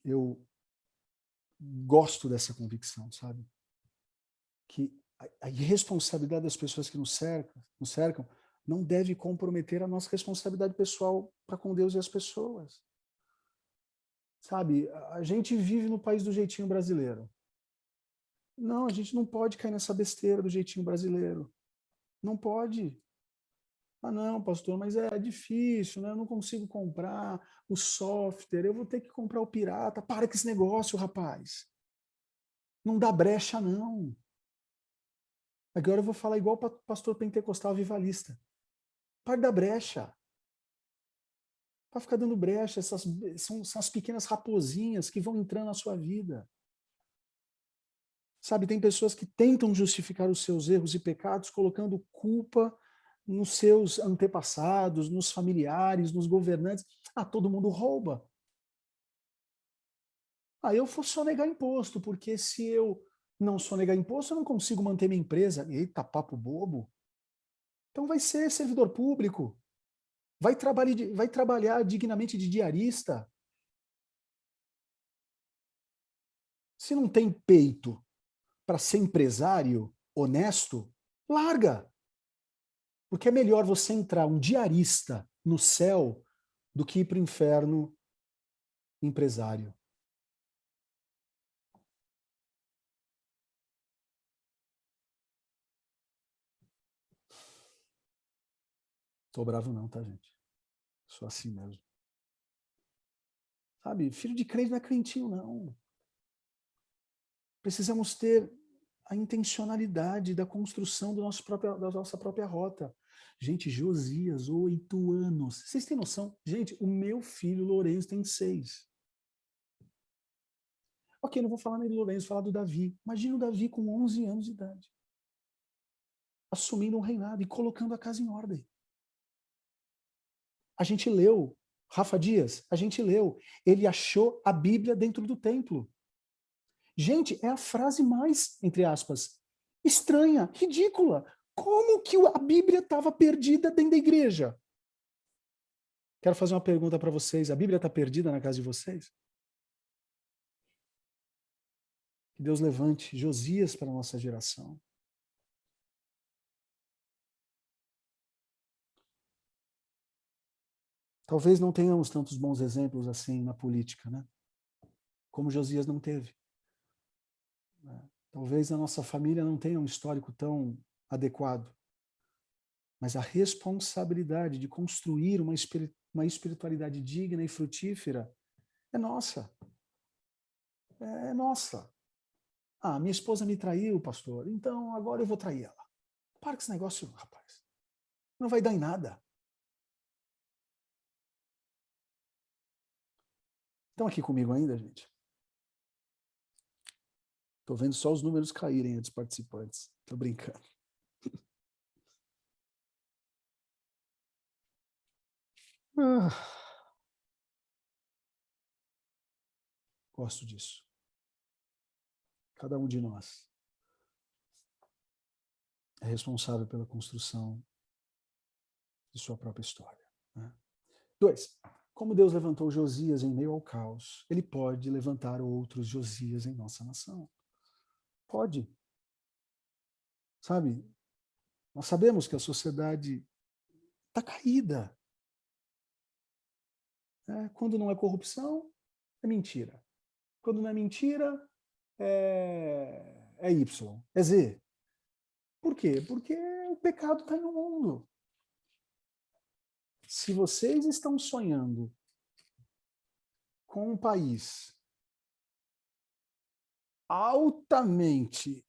Eu gosto dessa convicção, sabe? Que a irresponsabilidade das pessoas que nos cercam não deve comprometer a nossa responsabilidade pessoal para com Deus e as pessoas. Sabe, a gente vive no país do jeitinho brasileiro. Não, a gente não pode cair nessa besteira do jeitinho brasileiro. Não pode. Ah, não, pastor, mas é difícil, né? Eu não consigo comprar o software, eu vou ter que comprar o pirata. Para com esse negócio, rapaz. Não dá brecha, não. Agora eu vou falar igual o pastor pentecostal avivalista. Para da brecha. Para ficar dando brecha, são as pequenas raposinhas que vão entrando na sua vida. Sabe, tem pessoas que tentam justificar os seus erros e pecados colocando culpa nos seus antepassados, nos familiares, nos governantes. Ah, todo mundo rouba. Ah, eu vou sonegar imposto, porque se eu não sonegar imposto, eu não consigo manter minha empresa. Eita, papo bobo. Então vai ser servidor público. Vai trabalhar dignamente de diarista. Se não tem peito para ser empresário honesto, larga. Porque é melhor você entrar um diarista no céu do que ir para o inferno empresário. Tô bravo não, tá, gente? Sou assim mesmo. Sabe, filho de crente não é crentinho, não. Precisamos ter a intencionalidade da construção da nossa própria rota. Gente, Josias, 8 anos. Vocês têm noção? Gente, o meu filho Lourenço tem 6. Ok, não vou falar nem do Lourenço, vou falar do Davi. Imagina o Davi com 11 anos de idade. Assumindo um reinado e colocando a casa em ordem. A gente leu, Rafa Dias, a gente leu, ele achou a Bíblia dentro do templo. Gente, é a frase mais, entre aspas, estranha, ridícula. Como que a Bíblia estava perdida dentro da igreja? Quero fazer uma pergunta para vocês. A Bíblia está perdida na casa de vocês? Que Deus levante Josias para a nossa geração. Talvez não tenhamos tantos bons exemplos assim na política, né? Como Josias não teve. Talvez a nossa família não tenha um histórico tão adequado. Mas a responsabilidade de construir uma espiritualidade digna e frutífera é nossa. É nossa. Ah, minha esposa me traiu, pastor, então agora eu vou trair ela. Para com esse negócio, rapaz. Não vai dar em nada. Estão aqui comigo ainda, gente? Estou vendo só os números caírem dos participantes. Estou brincando. Gosto disso. Cada um de nós é responsável pela construção de sua própria história. Né? 2. Como Deus levantou Josias em meio ao caos, Ele pode levantar outros Josias em nossa nação. Pode. Sabe, nós sabemos que a sociedade está caída. Quando não é corrupção, é mentira. Quando não é mentira, é Y, é Z. Por quê? Porque o pecado está no mundo. Se vocês estão sonhando com um país altamente,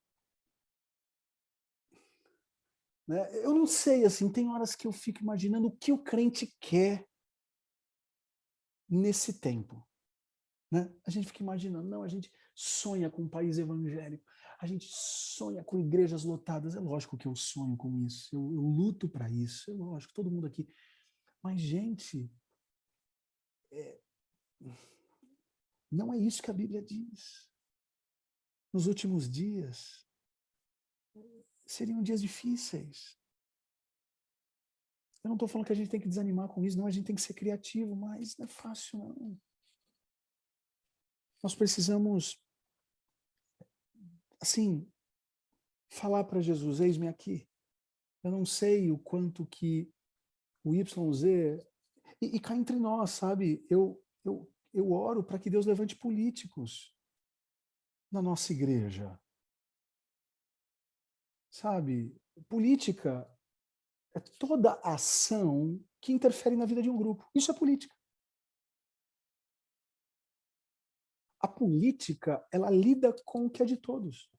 né, eu não sei, assim, tem horas que eu fico imaginando o que o crente quer nesse tempo. Né? A gente fica imaginando, não, a gente sonha com um país evangélico, a gente sonha com igrejas lotadas, é lógico que eu sonho com isso, eu luto para isso, é lógico, todo mundo aqui. Mas, gente, não é isso que a Bíblia diz. Nos últimos dias, seriam dias difíceis. Eu não estou falando que a gente tem que desanimar com isso, não, a gente tem que ser criativo, mas não é fácil, não. Nós precisamos, assim, falar para Jesus, eis-me aqui. Eu não sei o quanto que o YZ... E cá entre nós, sabe? Eu oro para que Deus levante políticos na nossa igreja. Sabe? Política é toda ação que interfere na vida de um grupo. Isso é política. A política, ela lida com o que é de todos.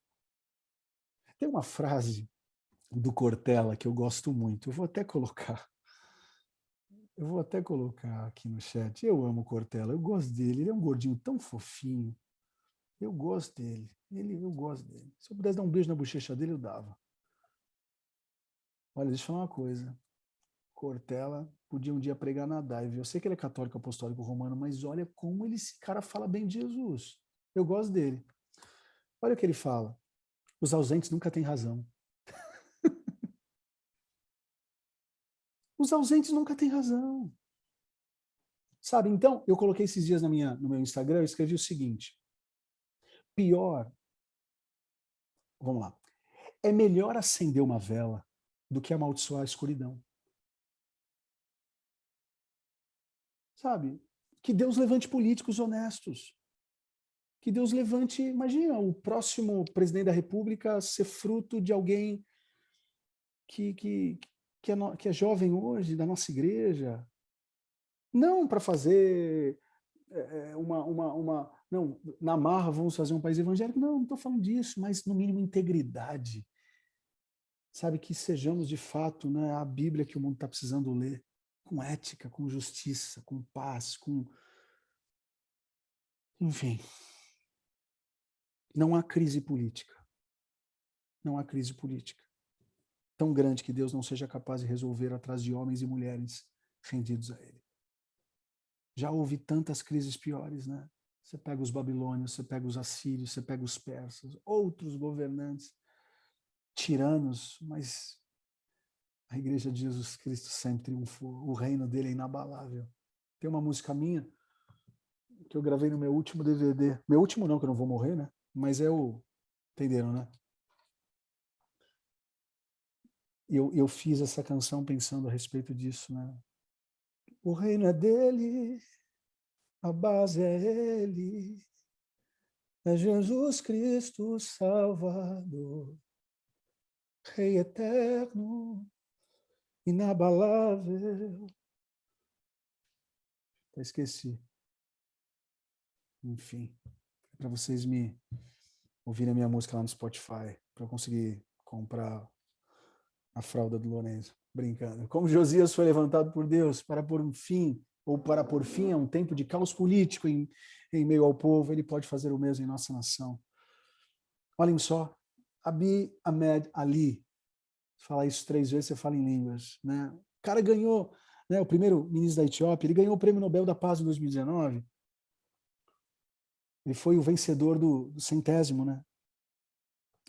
Tem uma frase do Cortella que eu gosto muito. Eu vou até colocar aqui no chat. Eu amo o Cortella, eu gosto dele. Ele é um gordinho tão fofinho. Eu gosto dele. Eu gosto dele. Se eu pudesse dar um beijo na bochecha dele, eu dava. Olha, deixa eu falar uma coisa. Cortella podia um dia pregar na Dive. Eu sei que ele é católico apostólico romano, mas olha como esse cara fala bem de Jesus. Eu gosto dele. Olha o que ele fala. Os ausentes nunca têm razão. Os ausentes nunca têm razão. Sabe, então, eu coloquei esses dias no meu Instagram, eu escrevi o seguinte. Pior, vamos lá, é melhor acender uma vela do que amaldiçoar a escuridão. Sabe? Que Deus levante políticos honestos. Que Deus levante, imagina, o próximo presidente da República ser fruto de alguém que que é jovem hoje, da nossa igreja, não para fazer não, na marra vamos fazer um país evangélico, não estou falando disso, mas no mínimo integridade, sabe, que sejamos de fato, né, a Bíblia que o mundo está precisando ler, com ética, com justiça, com paz, com... Enfim, não há crise política. Não há crise política tão grande que Deus não seja capaz de resolver atrás de homens e mulheres rendidos a Ele. Já houve tantas crises piores, né? Você pega os babilônios, você pega os assírios, você pega os persas, outros governantes, tiranos, mas a Igreja de Jesus Cristo sempre triunfou. O reino dele é inabalável. Tem uma música minha que eu gravei no meu último DVD. Meu último não, que eu não vou morrer, né? Mas é o... Entenderam, né? Eu fiz essa canção pensando a respeito disso, né? O reino é dele, a base é ele, é Jesus Cristo Salvador, Rei eterno, inabalável. Até esqueci. Enfim, para vocês me ouvirem a minha música lá no Spotify, para eu conseguir comprar a fralda do Lourenço. Brincando. Como Josias foi levantado por Deus para pôr um fim, ou para pôr fim a um tempo de caos político em meio ao povo, ele pode fazer o mesmo em nossa nação. Olhem só, Abiy Ahmed Ali, falar isso 3 vezes, você fala em línguas, né? O cara ganhou, né, o primeiro ministro da Etiópia, ele ganhou o Prêmio Nobel da Paz em 2019. Ele foi o vencedor do 100º, né,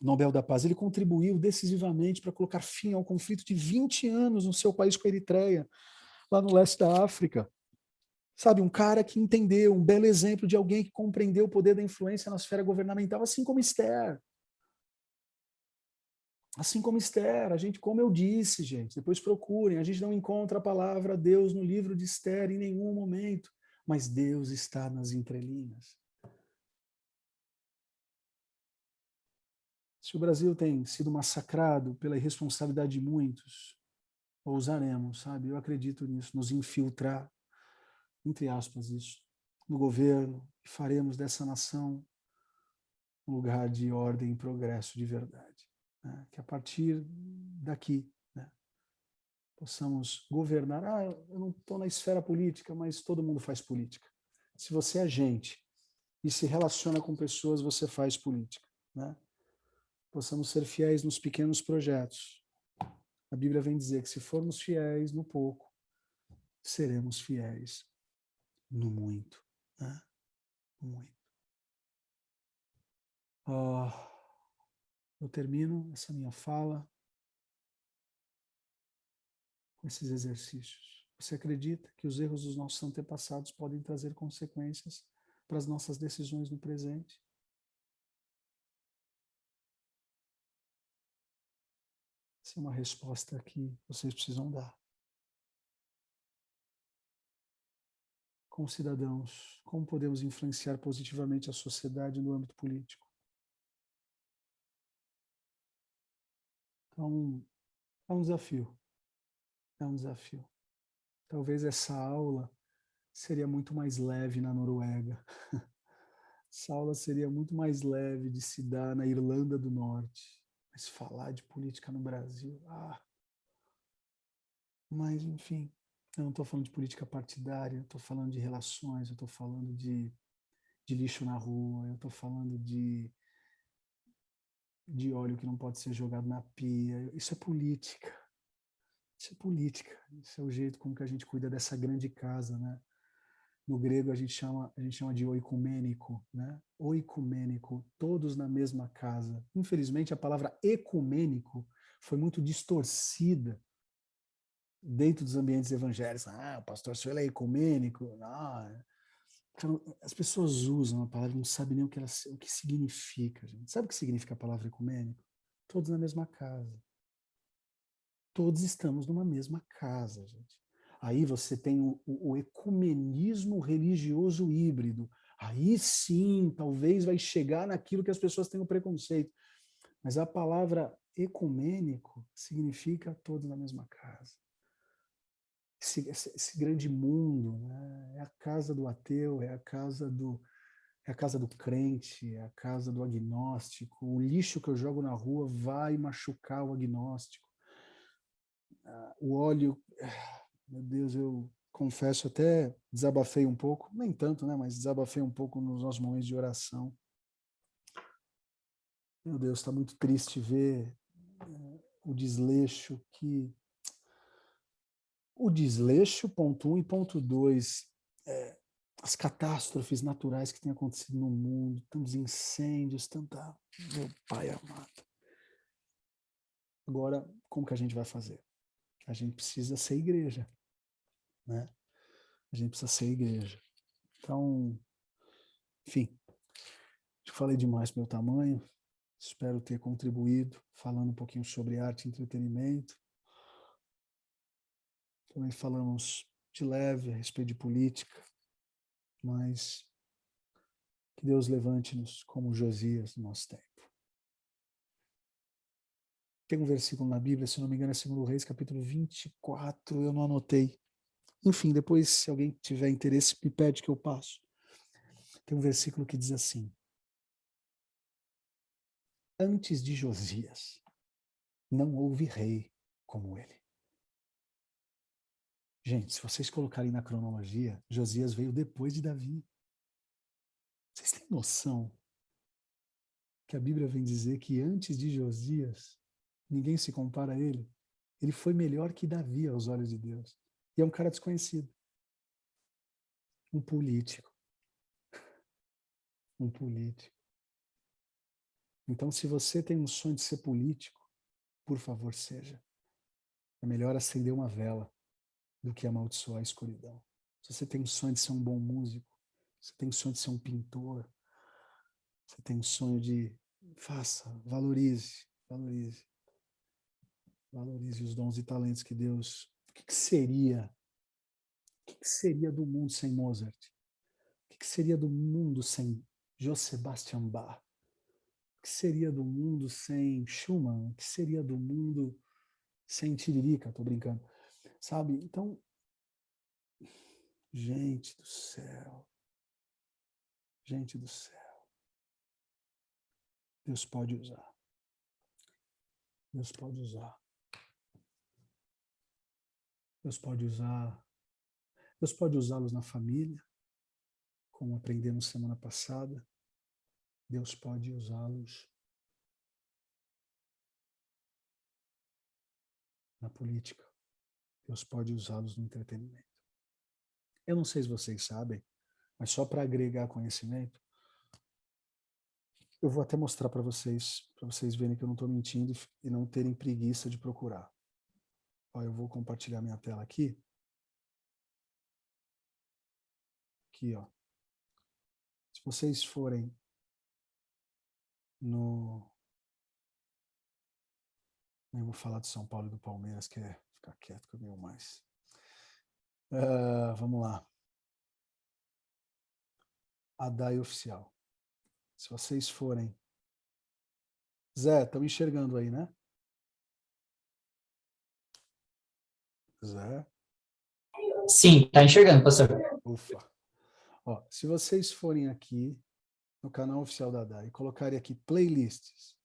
Nobel da Paz. Ele contribuiu decisivamente para colocar fim ao conflito de 20 anos no seu país com a Eritreia, lá no leste da África. Sabe, um cara que entendeu, um belo exemplo de alguém que compreendeu o poder da influência na esfera governamental, assim como Esther. Assim como Esther, a gente, como eu disse, gente, depois procurem, a gente não encontra a palavra Deus no livro de Esther em nenhum momento, mas Deus está nas entrelinhas. Se o Brasil tem sido massacrado pela irresponsabilidade de muitos, ousaremos, sabe? Eu acredito nisso, nos infiltrar, entre aspas, isso, no governo, e faremos dessa nação um lugar de ordem e progresso de verdade. Né? Que a partir daqui, né, possamos governar. Eu não estou na esfera política, mas todo mundo faz política. Se você é gente e se relaciona com pessoas, você faz política. Né? Possamos ser fiéis nos pequenos projetos. A Bíblia vem dizer que se formos fiéis no pouco, seremos fiéis no muito. Né? Muito. Eu termino essa minha fala com esses exercícios. Você acredita que os erros dos nossos antepassados podem trazer consequências para as nossas decisões no presente? Essa é uma resposta que vocês precisam dar. Como cidadãos, como podemos influenciar positivamente a sociedade no âmbito político? Então, é um desafio. É um desafio. Talvez essa aula seria muito mais leve na Noruega. Essa aula seria muito mais leve de se dar na Irlanda do Norte. Mas falar de política no Brasil, mas enfim, eu não estou falando de política partidária, eu estou falando de relações, eu estou falando de lixo na rua, eu estou falando de óleo que não pode ser jogado na pia. Isso é política. Isso é política. Isso é o jeito como que a gente cuida dessa grande casa, né? No grego a gente chama de oicumênico, né? Oicumênico, todos na mesma casa. Infelizmente a palavra ecumênico foi muito distorcida dentro dos ambientes evangélicos. O pastor Suelo é ecumênico. As pessoas usam a palavra e não sabem nem o que significa, gente. Sabe o que significa a palavra ecumênico? Todos na mesma casa. Todos estamos numa mesma casa, gente. Aí você tem o ecumenismo religioso híbrido. Aí sim, talvez vai chegar naquilo que as pessoas têm o preconceito. Mas a palavra ecumênico significa todos na mesma casa. Esse grande mundo, né? É a casa do ateu, é a casa do crente, é a casa do agnóstico. O lixo que eu jogo na rua vai machucar o agnóstico. O óleo, meu Deus, eu confesso, até desabafei um pouco, nem tanto, né, mas desabafei um pouco nos nossos momentos de oração. Meu Deus, está muito triste ver o desleixo ponto 1 e ponto 2, as catástrofes naturais que têm acontecido no mundo, tantos incêndios, tanta... Meu pai amado. Agora, como que a gente vai fazer? A gente precisa ser igreja, né? A gente precisa ser igreja. Então, enfim, te falei demais pro meu tamanho, espero ter contribuído, falando um pouquinho sobre arte e entretenimento. Também falamos de leve a respeito de política, mas que Deus levante-nos como Josias no nosso tempo. Tem um versículo na Bíblia, se não me engano, é 2 Reis, capítulo 24, eu não anotei. Enfim, depois, se alguém tiver interesse, me pede que eu passo. Tem um versículo que diz assim: antes de Josias, não houve rei como ele. Gente, se vocês colocarem na cronologia, Josias veio depois de Davi. Vocês têm noção que a Bíblia vem dizer que antes de Josias, ninguém se compara a ele? Ele foi melhor que Davi aos olhos de Deus. E é um cara desconhecido. Um político. Um político. Então, se você tem um sonho de ser político, por favor, seja. É melhor acender uma vela do que amaldiçoar a escuridão. Se você tem um sonho de ser um bom músico, se você tem um sonho de ser um pintor, você tem um sonho de... faça, valorize, valorize. Valorize os dons e talentos que Deus... O que seria? O que seria do mundo sem Mozart? O que seria do mundo sem Johann Sebastian Bach? O que seria do mundo sem Schumann? O que seria do mundo sem Tiririca? Tô brincando. Sabe? Então, gente do céu. Gente do céu. Deus pode usar. Deus pode usar. Deus pode usar. Deus pode usá-los na família, como aprendemos semana passada. Deus pode usá-los na política. Deus pode usá-los no entretenimento. Eu não sei se vocês sabem, mas só para agregar conhecimento, eu vou até mostrar para vocês verem que eu não estou mentindo e não terem preguiça de procurar. Ó, eu vou compartilhar minha tela aqui. Aqui, ó. Se vocês forem no... Eu vou falar do São Paulo e do Palmeiras, que é ficar quieto comigo mais. Vamos lá. A DAI oficial. Se vocês forem... Zé, estão enxergando aí, né? Zé? Sim, tá enxergando, pastor. Ufa. Ó, se vocês forem aqui no canal oficial da DAI e colocarem aqui playlists,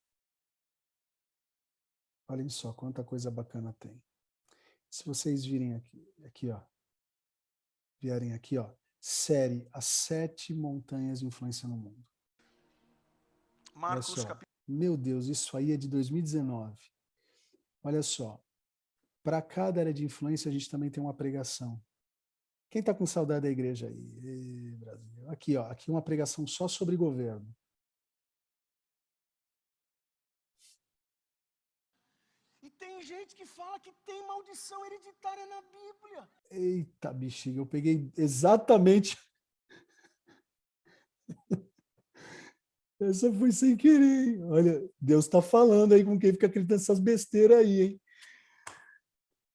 olhem só quanta coisa bacana tem. Se vocês virem aqui, ó, vierem aqui, ó, série As 7 Montanhas de Influência no Mundo. Olha só. Meu Deus, isso aí é de 2019. Olha só. Para cada área de influência, a gente também tem uma pregação. Quem está com saudade da igreja aí? Ê, Brasil. Aqui, ó, aqui uma pregação só sobre governo. E tem gente que fala que tem maldição hereditária na Bíblia. Eita, bexiga, eu peguei exatamente... Essa foi sem querer, hein? Olha, Deus está falando aí com quem fica acreditando nessas besteiras aí, hein?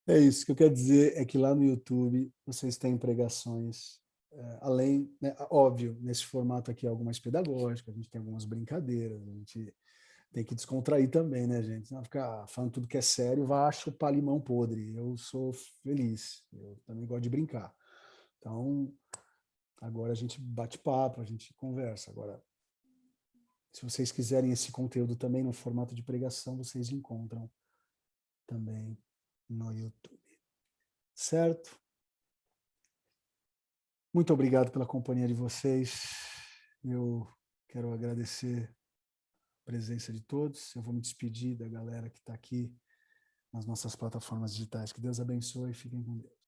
É isso que eu quero dizer, é que lá no YouTube vocês têm pregações, além, né, óbvio, nesse formato aqui algo mais pedagógico, a gente tem algumas brincadeiras, a gente Tem que descontrair também, né, gente? Não ficar falando tudo que é sério, vá chupar limão podre. Eu sou feliz, eu também gosto de brincar. Então, agora a gente bate papo, a gente conversa. Agora, se vocês quiserem esse conteúdo também no formato de pregação, vocês encontram também no YouTube. Certo? Muito obrigado pela companhia de vocês. Eu quero agradecer a presença de todos. Eu vou me despedir da galera que está aqui nas nossas plataformas digitais. Que Deus abençoe e fiquem com Deus.